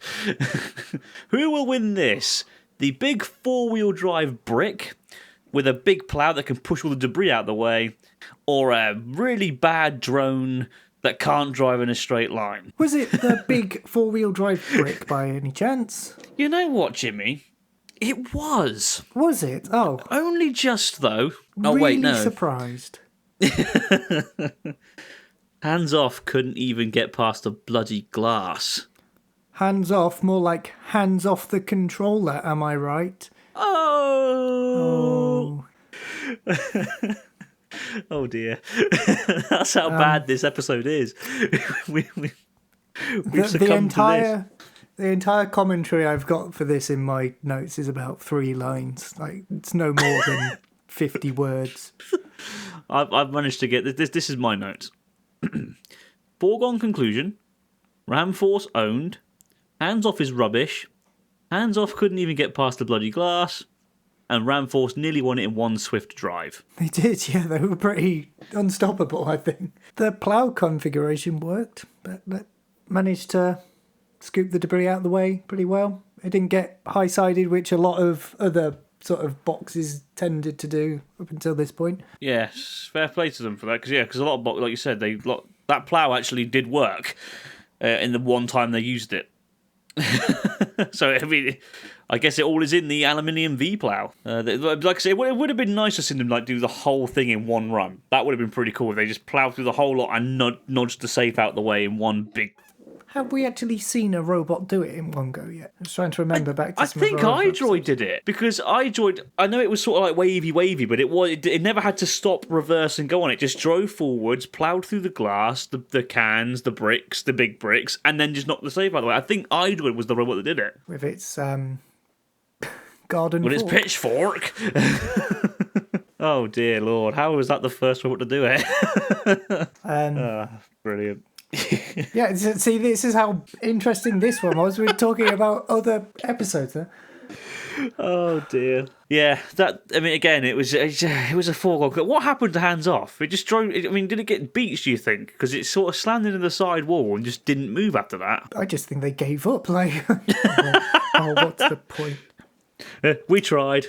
Who will win this? The big four-wheel drive brick with a big plow that can push all the debris out of the way, or a really bad drone that can't drive in a straight line?
Was it the big four-wheel drive brick by any chance?
You know what, Jimmy? It was.
Was it? Oh.
Only just, though. Oh,
really
wait, no.
Surprised.
Hands Off couldn't even get past the bloody glass.
Hands off, more like hands off the controller, am I right?
Oh. Oh dear. That's how bad this episode is. We've succumbed to this.
The entire commentary I've got for this in my notes is about 3 lines. Like, it's no more than 50 words.
I've managed to get this. This is my notes. Foregone conclusion. Ramforce owned. Hands Off is rubbish. Hands Off couldn't even get past the bloody glass. And Ramforce nearly won it in one swift drive.
They did, yeah. They were pretty unstoppable, I think. The plough configuration worked, but managed to scoop the debris out of the way pretty well. It didn't get high-sided, which a lot of other sort of boxes tended to do up until this point.
Yes, fair play to them for that. Because a lot of boxes, like you said, that plough actually did work in the one time they used it. So, I mean, I guess it all is in the aluminium V-plow. Like I say, it would have been nice to see them do the whole thing in one run. That would have been pretty cool if they just ploughed through the whole lot and nudged the safe out the way in one big...
Have we actually seen a robot do it in one go yet? I was trying to remember back to some
I think iDroid did it. Because iDroid, I know it was sort of like wavy, but it never had to stop, reverse, and go on. It just drove forwards, ploughed through the glass, the cans, the bricks, the big bricks, and then just knocked the safe out of the way. I think iDroid was the robot that did it.
With its garden
With its
fork.
pitchfork. Oh, dear Lord. How was that the first robot to do it? Brilliant.
Yeah, see, this is how interesting this one was. We're talking about other episodes there.
Oh dear. Yeah, again, it was a foregone. What happened to Hands Off? It just drove. Did it get beached? Do you think? Because it sort of slammed into the side wall and just didn't move after that.
I just think they gave up. Like, what's the point?
We tried.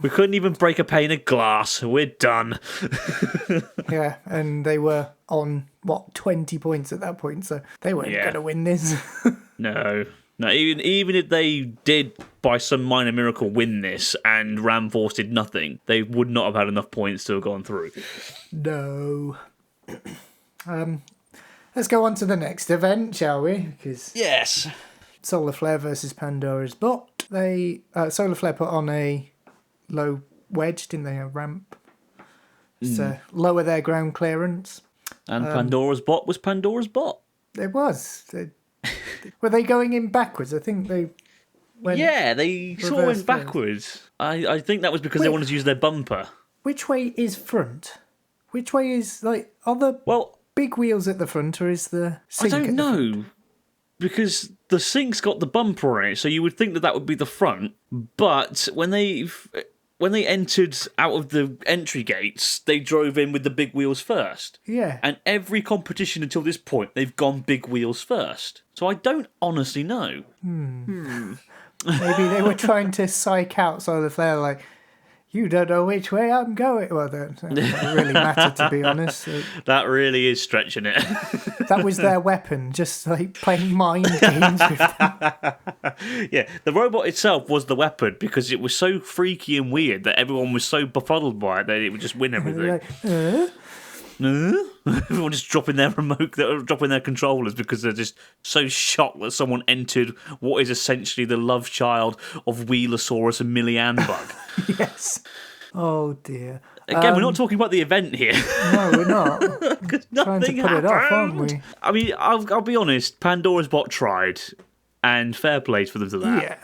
We couldn't even break a pane of glass. We're done.
Yeah, and they were on 20 points at that point, so they weren't going to win this.
No, even if they did, by some minor miracle, win this, and Ramforce did nothing, they would not have had enough points to have gone through.
No. Let's go on to the next event, shall we? Because
yes,
Solar Flare versus Pandora's Bot. Solar Flare put on a low wedge, didn't they? A ramp to lower their ground clearance.
And Pandora's Bot was Pandora's Bot.
It was. Were they going in backwards? I think they went.
Yeah, they sort of went backwards. I think that was because they wanted to use their bumper.
Which way is front? Which way is are the big wheels at the front, or is the sink?
I don't know, because the sink's got the bumper on it, so you would think that would be the front. But when they entered out of the entry gates, they drove in with the big wheels first.
Yeah.
And every competition until this point, they've gone big wheels first. So I don't honestly know.
Maybe they were trying to psych out Solar Flare, like, you don't know which way I'm going. Well, that doesn't really matter, to be honest.
That really is stretching it.
That was their weapon, just like playing mind games with them.
Yeah, the robot itself was the weapon because it was so freaky and weird that everyone was so befuddled by it that it would just win everything. Everyone just dropping their dropping their controllers because they're just so shocked that someone entered what is essentially the love child of Wheelosaurus and Bug.
Yes. Oh dear.
Again, we're not talking about the event here.
No, we're not. Trying to put it off, aren't we?
I mean, I'll be honest. Pandora's Bot tried, and fair play for them to that.
Yeah.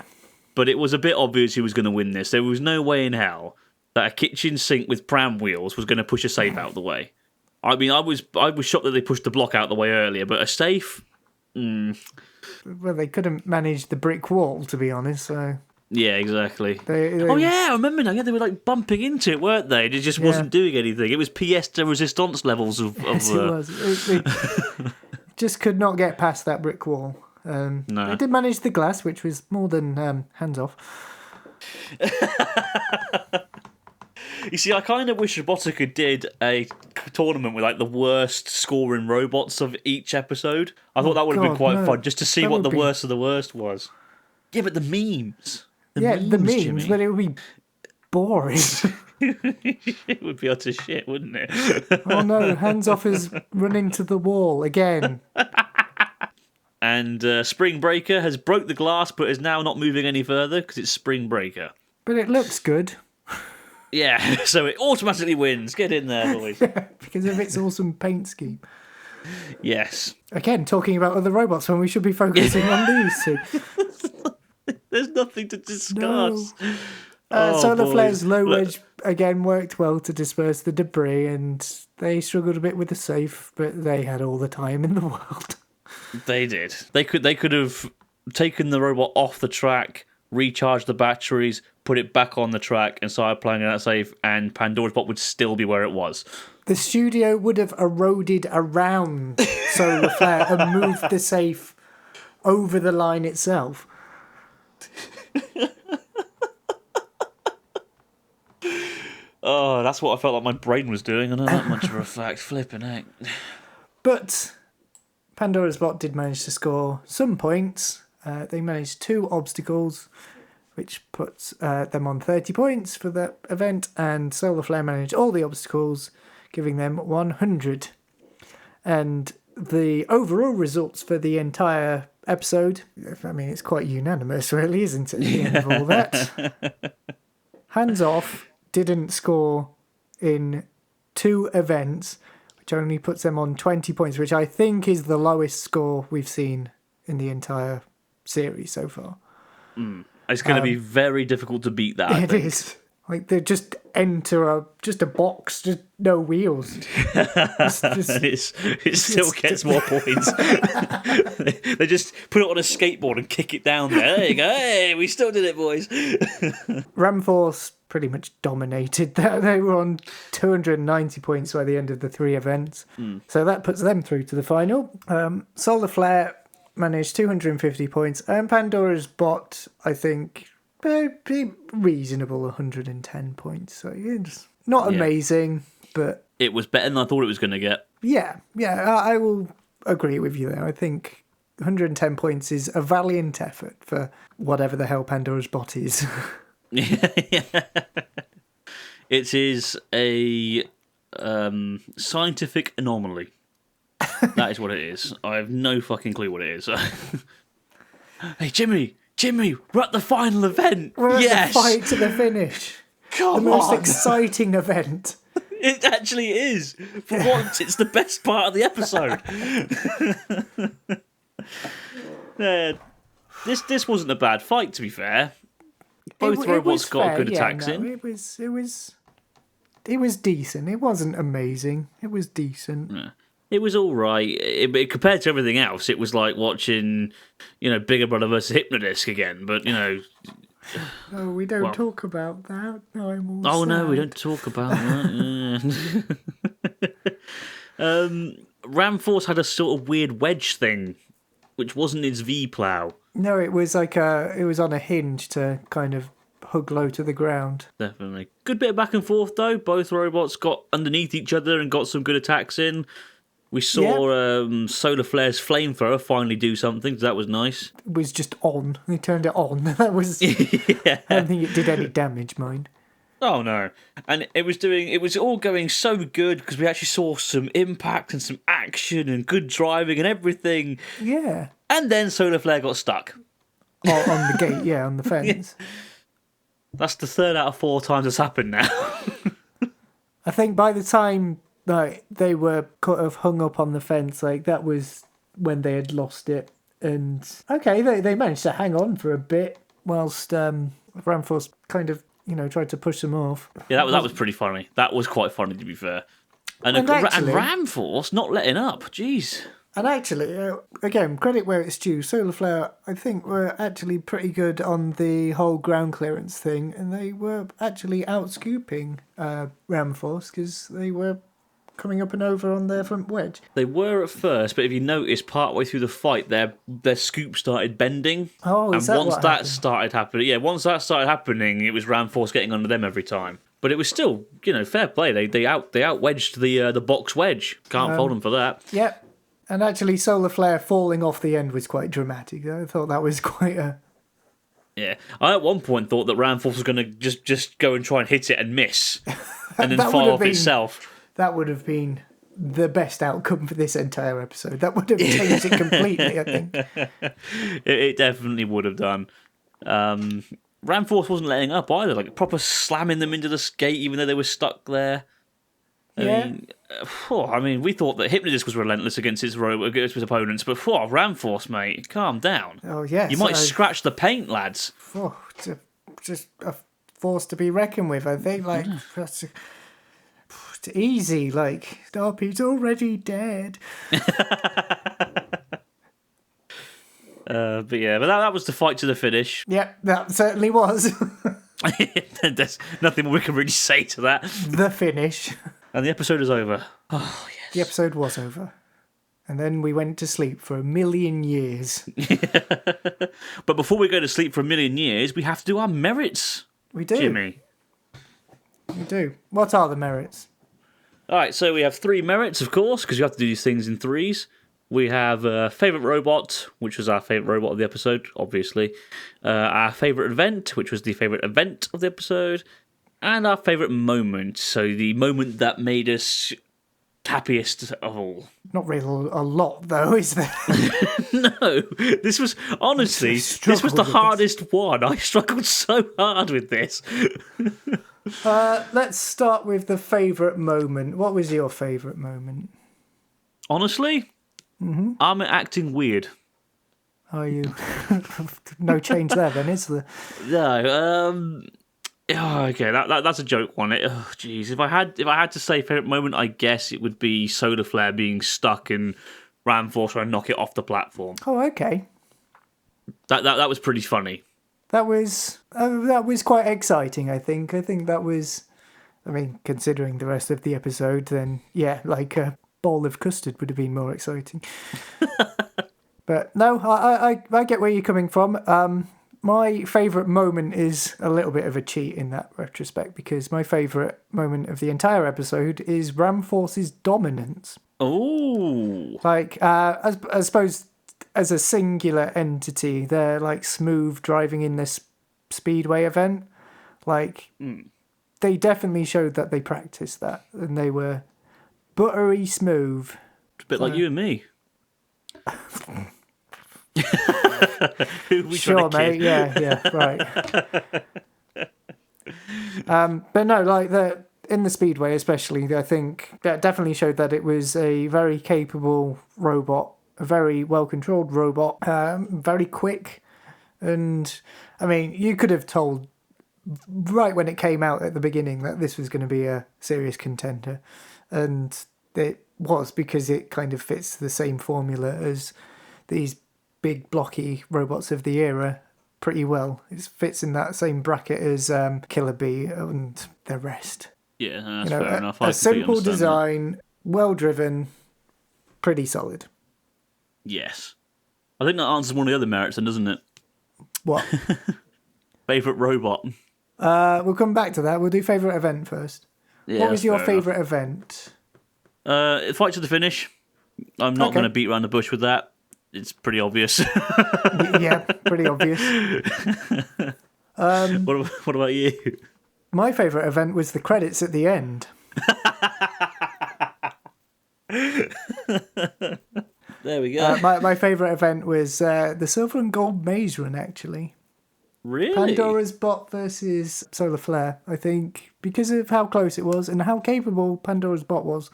But it was a bit obvious who was going to win this. There was no way in hell that a kitchen sink with pram wheels was going to push a safe out of the way. I mean, I was shocked that they pushed the block out of the way earlier, but a safe?
Well, they couldn't manage the brick wall, to be honest, so...
Yeah, exactly.
They
oh, yeah, I remember now. Yeah, they were, like, bumping into it, weren't they? It just wasn't doing anything. It was pièce de résistance levels of...
Yes, it was. It just could not get past that brick wall.
No.
They did manage the glass, which was more than hands off.
You see, I kind of wish Robotica did a tournament with like the worst scoring robots of each episode. I thought that would have been quite fun, just to see what the worst of the worst was. Yeah, but the memes.
The memes, Jimmy. But it would be boring.
It would be utter shit, wouldn't it?
Oh no, Hands Off has run into the wall again.
And Spring Breaker has broke the glass, but is now not moving any further because it's Spring Breaker.
But it looks good.
Yeah, so it automatically wins. Get in there, boys.
Yeah, because of its awesome paint scheme.
Yes.
Again, talking about other robots when we should be focusing on these two.
There's nothing to discuss.
No. Solar Flare's low wedge again worked well to disperse the debris, and they struggled a bit with the safe, but they had all the time in the world.
They did. They could have taken the robot off the track, recharged the batteries, put it back on the track, and started playing that safe, and Pandora's Bot would still be where it was.
The studio would have eroded around Solar Flare and moved the safe over the line itself.
Oh, that's what I felt like my brain was doing. I know that much for a fact. Flipping heck.
But Pandora's Bot did manage to score some points. They managed 2 obstacles, which puts them on 30 points for that event, and Solar Flare managed all the obstacles, giving them 100. And the overall results for the entire episode, I mean, it's quite unanimous, really, isn't it, at the end of all that? Hands Off didn't score in 2 events, which only puts them on 20 points, which I think is the lowest score we've seen in the entire series so far.
It's going to be very difficult to beat that.
It is. Like, they just enter a box, just no wheels.
It still gets more points. They just put it on a skateboard and kick it down there. There you go. Hey, we still did it, boys.
Ramforce pretty much dominated that. They were on 290 points by the end of the 3 events. So that puts them through to the final. Solar Flare managed 250 points, and Pandora's Bot, I think, pretty reasonable 110 points. So it's not amazing, but
it was better than I thought it was going to get.
Yeah, I will agree with you there. I think 110 points is a valiant effort for whatever the hell Pandora's Bot is.
It is a scientific anomaly. That is what it is. I have no fucking clue what it is. Hey, Jimmy, we're at the final event.
We're at the fight to the finish.
Come
the most
on.
exciting event.
It actually is. For once, it's the best part of the episode. This wasn't a bad fight, to be fair. Both
It
robots
was
got
fair,
good
yeah,
attacks
no,
in.
It was decent. It wasn't amazing. It was decent.
Yeah. It was all right. Compared to everything else, it was like watching, Bigger Brother versus Hypnodisc again. But
Oh, we don't
well,
talk about that. No, I'm all
oh
sad.
no, we don't talk about that. Ramforce had a sort of weird wedge thing, which wasn't his V plow.
No, it was it was on a hinge to kind of hug low to the ground.
Definitely. Good bit of back and forth, though. Both robots got underneath each other and got some good attacks in. We saw Solar Flare's flamethrower finally do something, so that was nice.
It was just on. They turned it on. That was...
Yeah.
I don't think it did any damage, mind.
Oh, no. And it was all going so good because we actually saw some impact and some action and good driving and everything.
Yeah.
And then Solar Flare got stuck.
Oh, on the gate, yeah, on the fence.
Yeah. That's the 3rd out of 4 times it's happened now.
I think by the time they were kind of hung up on the fence, that was when they had lost it. And okay, they managed to hang on for a bit whilst Ramforce kind of tried to push them off.
Yeah, that was pretty funny. That was quite funny, to be fair. And Ramforce not letting up. Jeez.
And actually, again, credit where it's due. Solar Flare, I think, were actually pretty good on the whole ground clearance thing, and they were actually outscooping Ramforce because they were coming up and over on their front wedge.
They were at first, but if you notice, partway through the fight, their scoop started bending.
Oh, is that what happened?
Started happening, once that started happening, it was Ramforce getting under them every time. But it was still, fair play. They out wedged the box wedge. Can't fault them for that.
Yep. And actually, Solar Flare falling off the end was quite dramatic. I thought that was quite a...
Yeah. I at one point thought that Ramforce was going to just go and try and hit it and miss. And then fire off itself.
That would have been the best outcome for this entire episode. That would have changed it completely, I think.
It definitely would have done. Ramforce wasn't letting up either. Proper slamming them into the gate even though they were stuck there. I mean, we thought that Hypnodisc was relentless against his opponents, but Ramforce, mate, calm down.
Oh, yes.
You might scratch the paint, lads.
Just a force to be reckoned with, I think. It's easy. He's already dead.
But that was the fight to the finish.
Yeah, that certainly was.
There's nothing we can really say to that.
The finish.
And the episode is over. Oh, yes.
The episode was over. And then we went to sleep for 1,000,000 years.
But before we go to sleep for 1,000,000 years, we have to do our merits.
We do.
Jimmy.
We do. What are the merits?
All right, so we have 3 merits, of course, because you have to do these things in 3s. We have favourite robot, which was our favourite robot of the episode, obviously. Our favourite event, which was the favourite event of the episode. And our favourite moment, so the moment that made us happiest of all.
Not really a lot, though, is there?
No, this was, honestly, this was the hardest one. I struggled so hard with this.
Let's start with the favourite moment. What was your favourite moment?
Honestly, I'm acting weird.
Are you? No change there, then, is there?
No, okay, that's a joke one. Jeez, if I had to say favourite moment, I guess it would be Solar Flare being stuck and Ramforce trying to knock it off the platform.
Oh, okay.
That was pretty funny.
That was quite exciting, I think. I think that was, considering the rest of the episode, then yeah, a bowl of custard would have been more exciting. But no, I get where you're coming from. My favourite moment is a little bit of a cheat in that retrospect because my favourite moment of the entire episode is Ramforce's dominance.
Oh,
I suppose as a singular entity, they're smooth driving in this Speedway event. They definitely showed that they practiced that and they were buttery smooth.
It's a bit like you and me.
Sure, mate. Yeah, right. But no, in the Speedway especially, I think that definitely showed that it was a very capable robot a very well-controlled robot, very quick. And, I mean, you could have told right when it came out at the beginning that this was going to be a serious contender. And it was, because it kind of fits the same formula as these big blocky robots of the era pretty well. It fits in that same bracket as Killer Bee and the rest.
Yeah, that's fair enough.
A simple design, well-driven, pretty solid.
Yes. I think that answers one of the other merits then, doesn't it?
What?
Favourite robot?
We'll come back to that. We'll do favourite event first.
Yeah,
what was your favourite event?
Fight to the finish. I'm not going to beat around the bush with that. It's pretty obvious.
Yeah, pretty obvious.
What about you?
My favourite event was the credits at the end.
There we go.
My favourite event was the Silver and Gold Maze Run, actually.
Really?
Pandoras Bot versus Solar Flare, I think, because of how close it was and how capable Pandoras Bot was.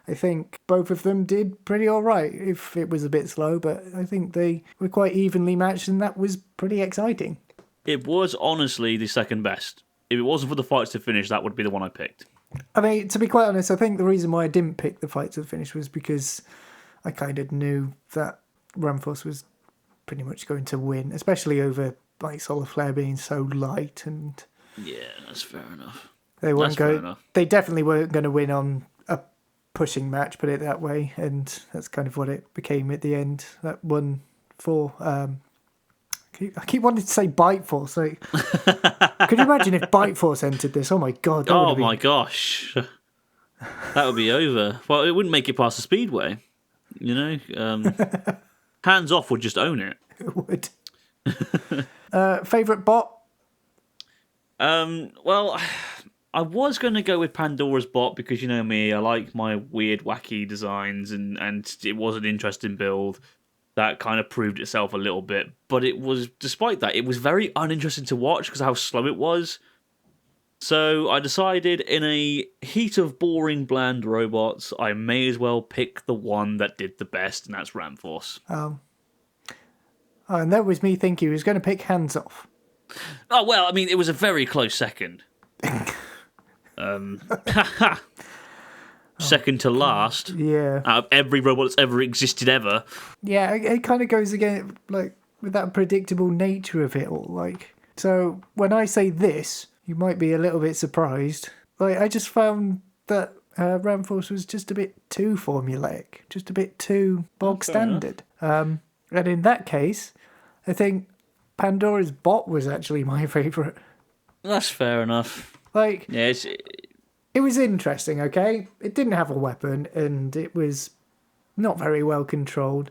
I think both of them did pretty all right, if it was a bit slow, but I think they were quite evenly matched, and that was pretty exciting.
It was honestly the second best. If it wasn't for the fights to finish, that would be the one I picked.
I mean, to be quite honest, I think the reason why I didn't pick the fight to the finish was because I kind of knew that Ramforce was pretty much going to win, especially over like Solar Flare being so light, and
yeah, that's fair enough.
They definitely weren't going to win on a pushing match, put it that way, and that's kind of what it became at the end. That won for. I keep wanting to say Bite Force. Like, could you imagine if Bite Force entered this? Oh my god!
Oh my gosh, that would be over. Well, it wouldn't make it past the Speedway. You know, Hands Off would just own it.
It would. Favorite bot?
Well, I was going to go with Pandora's Bot because you know me, I like my weird, wacky designs, and it was an interesting build that kind of proved itself a little bit. But it was, despite that, it was very uninteresting to watch because of how slow it was. So I decided, in a heat of boring, bland robots, I may as well pick the one that did the best, and that's Ramforce.
And that was me thinking he was going to pick Hands Off.
Oh, well, I mean, it was a very close second. Second to last.
Yeah.
Out of every robot that's ever existed ever.
Yeah, it kind of goes again, like, with that predictable nature of it all. Like, so when I say this, you might be a little bit surprised. Like, I just found that Ramforce was just a bit too formulaic, just a bit too bog standard. And in that case, I think Pandora's Bot was actually my favourite.
That's fair enough.
Like,
yeah,
it was interesting, okay? It didn't have a weapon, and it was not very well controlled.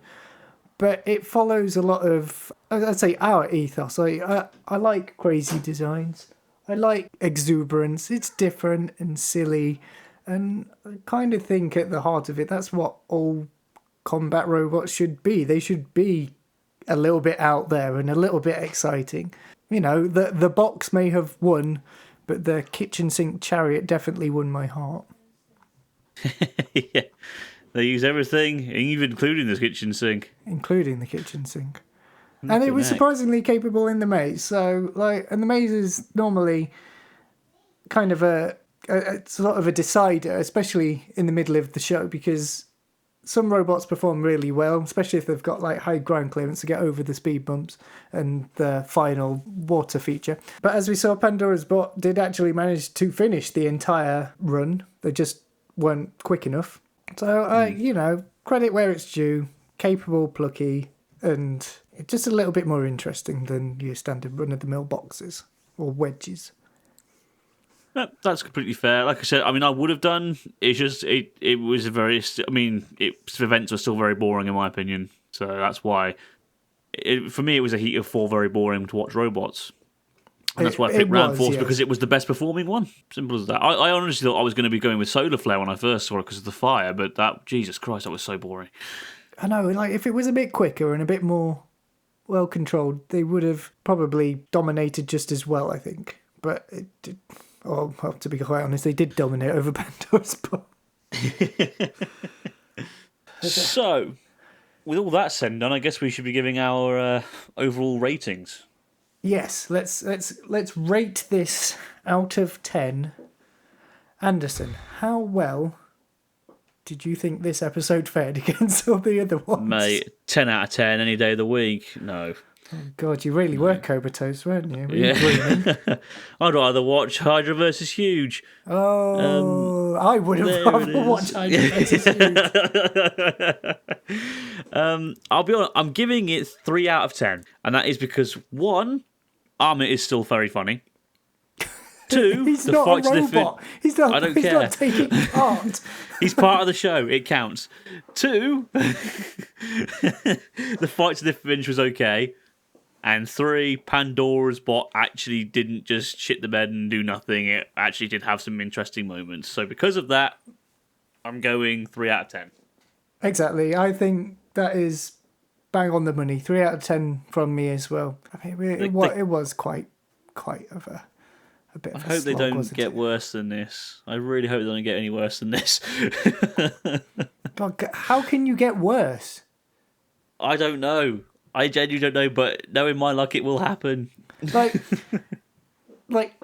But it follows a lot of, I'd say, our ethos. I like crazy designs. I like exuberance. It's different and silly. And I kind of think at the heart of it, that's what all combat robots should be. They should be a little bit out there and a little bit exciting. You know, the box may have won, but the kitchen sink chariot definitely won my heart.
Yeah. They use everything, even including the kitchen sink.
Including the kitchen sink. And it was surprisingly capable in the maze. So, like, and the maze is normally kind of a sort of a decider, especially in the middle of the show, because some robots perform really well, especially if they've got like high ground clearance to get over the speed bumps and the final water feature. But as we saw, Pandora's Bot did actually manage to finish the entire run. They just weren't quick enough. So, you know, credit where it's due. Capable, plucky, and just a little bit more interesting than your standard run-of-the-mill boxes or wedges.
That's completely fair. Like I said, I mean, I would have done. It's just it was a very. I mean, events were still very boring in my opinion. So that's why. For me, it was a heat of four very boring to watch robots, and that's why I picked Ramforce because it was the best performing one. Simple as that. I honestly thought I was going to be going with Solar Flare when I first saw it because of the fire, but that Jesus Christ, that was so boring.
I know. Like if it was a bit quicker and a bit more well controlled, they would have probably dominated just as well. I think, but it did. Oh, well, to be quite honest, they did dominate over Pandora's Bot.
So, with all that said and done, I guess we should be giving our overall ratings.
Yes, let's rate this out of 10. Anderson, how well did you think this episode fared against all the other ones?
Mate, 10 out of 10 any day of the week. No.
Oh God, you really were comatose, weren't you? Were you
Yeah.
dreaming?
I'd rather watch Hydra versus Huge.
Oh, I would have
there it
rather
is.
watched Hydra versus Huge.
I'll be honest, I'm giving it 3 out of 10. And that is because, one, Armit is still very funny. Two,
He's
the
not
fights
a
are
robot. He's not.
I don't
he's
care.
not taking part.
He's part of the show. It counts. Two, the fight to the finish was okay. And three, Pandora's Bot actually didn't just shit the bed and do nothing. It actually did have some interesting moments. So because of that, I'm going 3 out of 10.
Exactly. I think that is bang on the money. 3 out of 10 from me as well. I mean, it was quite of a bit of
I
a
hope they
slog,
don't
wasn't
get
it?
worse than this. I really hope they don't get any worse than this.
God, how can you get worse?
I don't know. I genuinely don't know, but knowing my luck, it will happen.
Like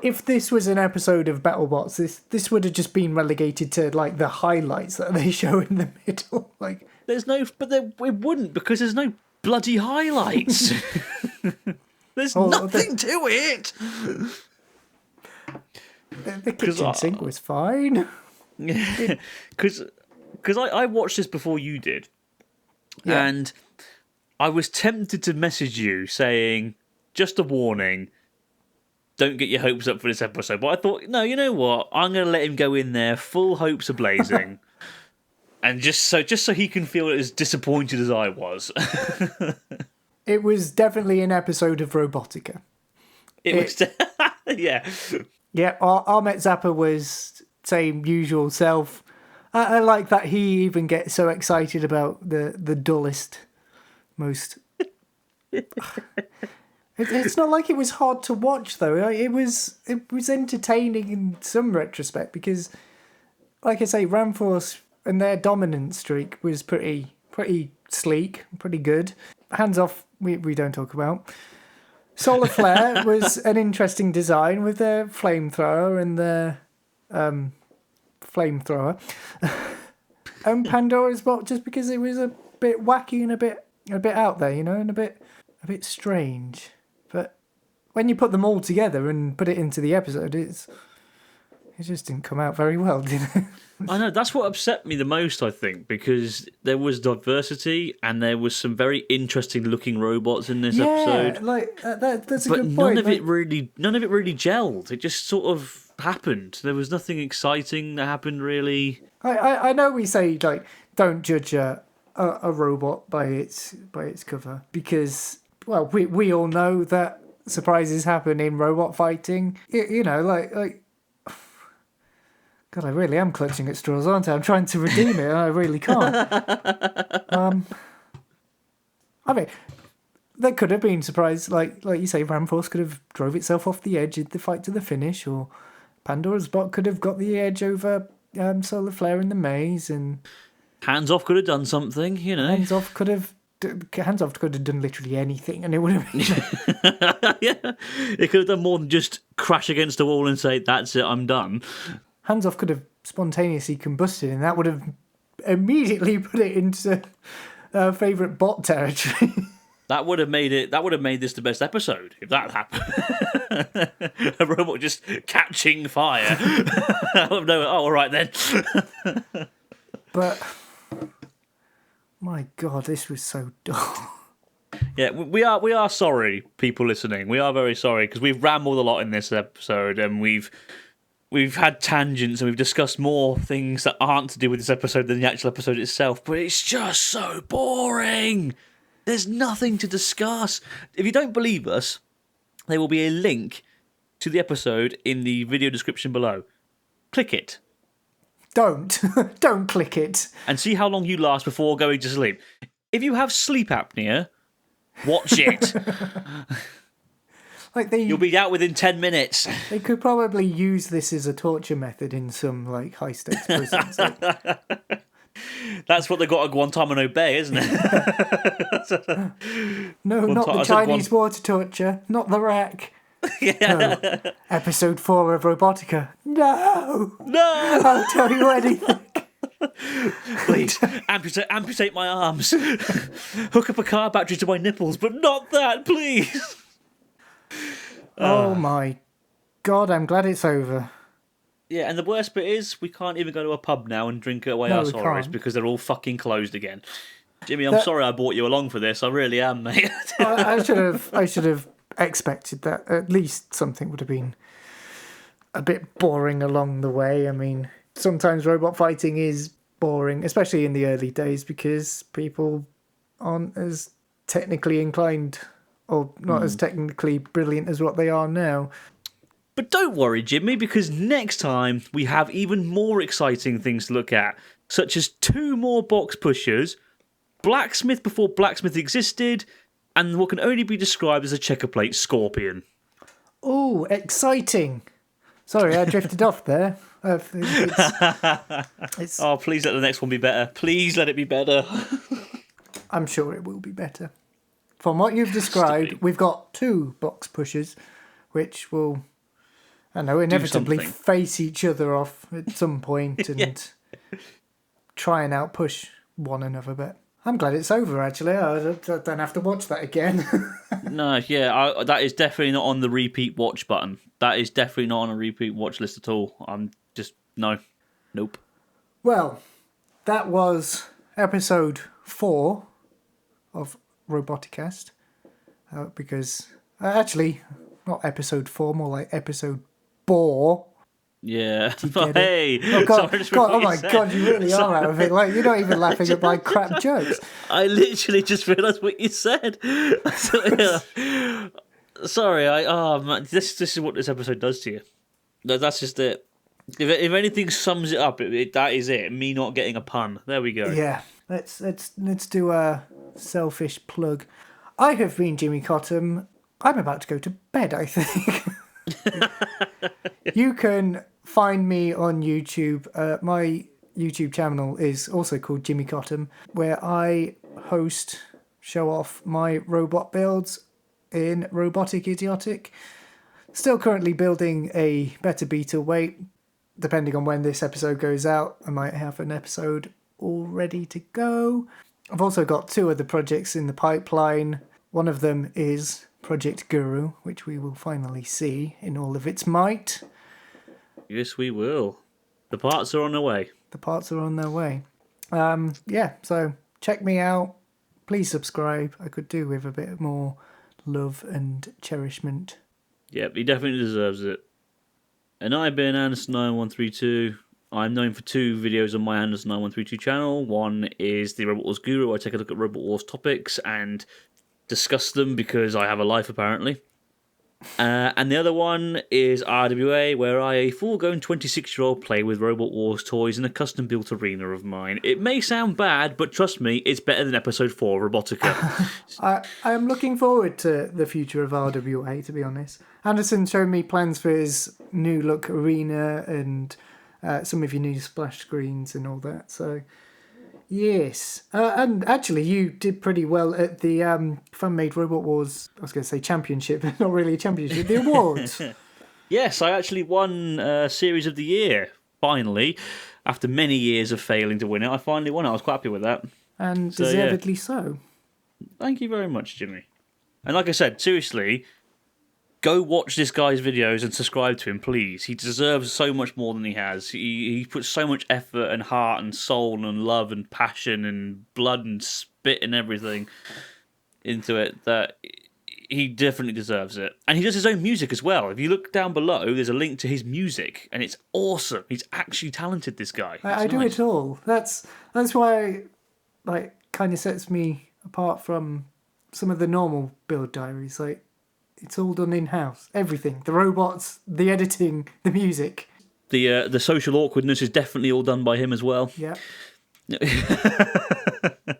if this was an episode of BattleBots, this would have just been relegated to like the highlights that they show in the middle. Like
It wouldn't, because there's no bloody highlights. There's nothing to it.
the kitchen sink was fine.
Because I watched this before you did,
Yeah.
and I was tempted to message you saying, just a warning, don't get your hopes up for this episode. But I thought, no, you know what? I'm going to let him go in there, full hopes are blazing, and just so he can feel as disappointed as I was.
It was definitely an episode of Robotica.
It was, yeah.
Yeah, Ahmet Zappa was same usual self. I like that he even gets so excited about the dullest, most. It's not like it was hard to watch though. It was entertaining in some retrospect because, like I say, Ramforce and their dominant streak was pretty sleek, pretty good. Hands off, we don't talk about. Solar Flare was an interesting design with their flamethrower and their flamethrower. And Pandora's Bot just because it was a bit wacky and a bit out there, and a bit strange. But when you put them all together and put it into the episode, it just didn't come out very well, did it?
I know, that's what upset me the most, I think, because there was diversity and there was some very interesting looking robots in this episode.
Like that's a
But
good point.
none of it really gelled. It just sort of happened. There was nothing exciting that happened really.
I know we say like don't judge a robot by its cover because we all know that surprises happen in robot fighting. Like God, I really am clutching at straws, aren't I? I'm trying to redeem it, and I really can't. I mean, there could have been surprise, like you say, Ramforce could have drove itself off the edge in the fight to the finish, or Pandora's Bot could have got the edge over Solar Flare in the maze, and
Hands Off could have done something,
Hands Off could have done literally anything, and it would have been.
Yeah, it could have done more than just crash against a wall and say, "That's it, I'm done."
Hands Off could have spontaneously combusted, and that would have immediately put it into favourite bot territory.
That would have made this the best episode if that happened. A robot just catching fire. No, all right then.
But my God, this was so dull.
Yeah, we are sorry, people listening. We are very sorry because we've rambled a lot in this episode, and we've had tangents, and we've discussed more things that aren't to do with this episode than the actual episode itself. But it's just so boring. There's nothing to discuss. If you don't believe us, there will be a link to the episode in the video description below. Click it.
Don't click it.
And see how long you last before going to sleep. If you have sleep apnea, watch it. You'll be out within 10 minutes.
They could probably use this as a torture method in some like high stakes prisons.
That's what they got at Guantanamo Bay, isn't it?
No, not the Chinese water torture, not the rack. No. Episode 4 of Robotica. No! I'll tell you anything.
Please, amputate my arms. Hook up a car battery to my nipples, but not that, please.
Oh my God, I'm glad it's over.
Yeah, and the worst bit is we can't even go to a pub now and drink away our sorrows because they're all fucking closed again. Jimmy, I'm sorry I brought you along for this. I really am, mate.
I should have expected that. At least something would have been a bit boring along the way. I mean, sometimes robot fighting is boring, especially in the early days, because people aren't as technically inclined or not as technically brilliant as what they are now.
But don't worry, Jimmy, because next time we have even more exciting things to look at, such as 2 more box pushers, blacksmith before blacksmith existed, and what can only be described as a checker plate scorpion.
Oh, exciting. Sorry, I drifted off there. It's...
Oh, please let the next one be better. Please let it be better.
I'm sure it will be better. From what you've described, we've got 2 box pushers, which will, I know, inevitably face each other off at some point and try and outpush one another. But I'm glad it's over, actually. I don't have to watch that again.
No, yeah, that is definitely not on the repeat watch button. That is definitely not on a repeat watch list at all. I'm just, nope.
Well, that was episode 4 of Robotica-st. Because, actually, not episode 4, more like episode bore.
Yeah.
Hey. Oh, God. Oh my God, you really are out of it. Like, you're not even laughing at my crap jokes.
I literally just realised what you said. Sorry, man, this is what this episode does to you. That's just it. If anything sums it up, that is it. Me not getting a pun. There we go.
Yeah. Let's do a selfish plug. I have been Jimmy Cottam. I'm about to go to bed, I think. You can find me on YouTube. My YouTube channel is also called Jimmy Cottam, where I show off my robot builds in Robotic Idiotic. Still currently building a better beta weight. Depending on when this episode goes out, I might have an episode all ready to go. I've also got 2 other projects in the pipeline. One of them is Project Guru, which we will finally see in all of its might.
Yes, we will. The parts are on their way.
So check me out. Please subscribe. I could do with a bit more love and cherishment.
Yep, he definitely deserves it. And I've been Anderson9132. I'm known for 2 videos on my Anderson9132 channel. One is the Robot Wars Guru. I take a look at Robot Wars topics and discuss them because I have a life, apparently. And the other one is RWA, where I, a full-grown 26-year-old, play with Robot Wars toys in a custom-built arena of mine. It may sound bad, but trust me, it's better than episode 4 of Robotica.
I am looking forward to the future of RWA, to be honest. Anderson showed me plans for his new look arena and some of your new splash screens and all that, so yes. And actually, you did pretty well at the fan-made Robot Wars, I was going to say championship, but not really a championship, the awards.
Yes, I actually won Series of the Year, finally. After many years of failing to win it, I finally won it. I was quite happy with that.
And deservedly so.
Thank you very much, Jimmy. And like I said, seriously, go watch this guy's videos and subscribe to him, please. He deserves so much more than he has. He puts so much effort and heart and soul and love and passion and blood and spit and everything into it that he definitely deserves it. And he does his own music as well. If you look down below, there's a link to his music, and it's awesome. He's actually talented, this guy.
I do it all. That's why it kind of sets me apart from some of the normal build diaries. Like, it's all done in-house. Everything. The robots, the editing, the music.
The social awkwardness is definitely all done by him as well.
Yeah.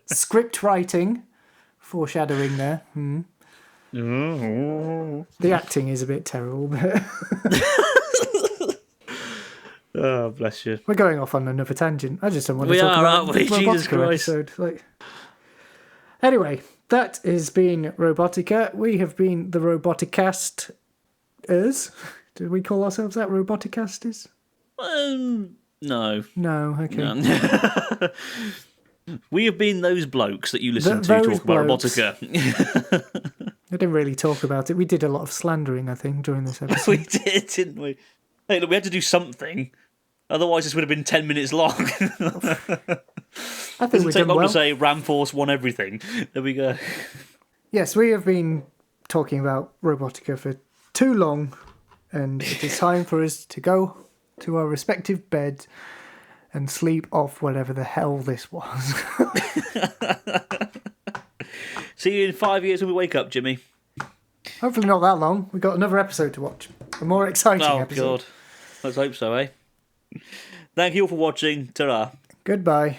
Script writing. Foreshadowing there. The acting is a bit terrible, but...
Oh, bless you.
We're going off on another tangent. I just don't want to
We
talk
are,
about
aren't we?
the
Jesus
Robotica
Christ.
episode. Anyway, that has been Robotica. We have been the Robotica-st. Did we call ourselves that, Robotica-sters?
No.
No, okay.
No. We have been those blokes that you listen to talk about Robotica.
I didn't really talk about it. We did a lot of slandering, I think, during this episode.
We did, didn't we? Hey, look, we had to do something. Otherwise, this would have been 10 minutes long.
I think
Doesn't
we've
take
done
long
well.
to say Ram Force won everything. There we go.
Yes, we have been talking about Robotica for too long, and it is time for us to go to our respective beds and sleep off whatever the hell this was.
See you in 5 years when we wake up, Jimmy.
Hopefully not that long. We've got another episode to watch. A more exciting
Oh,
episode.
God. Let's hope so, eh? Thank you all for watching. Ta-ra.
Goodbye.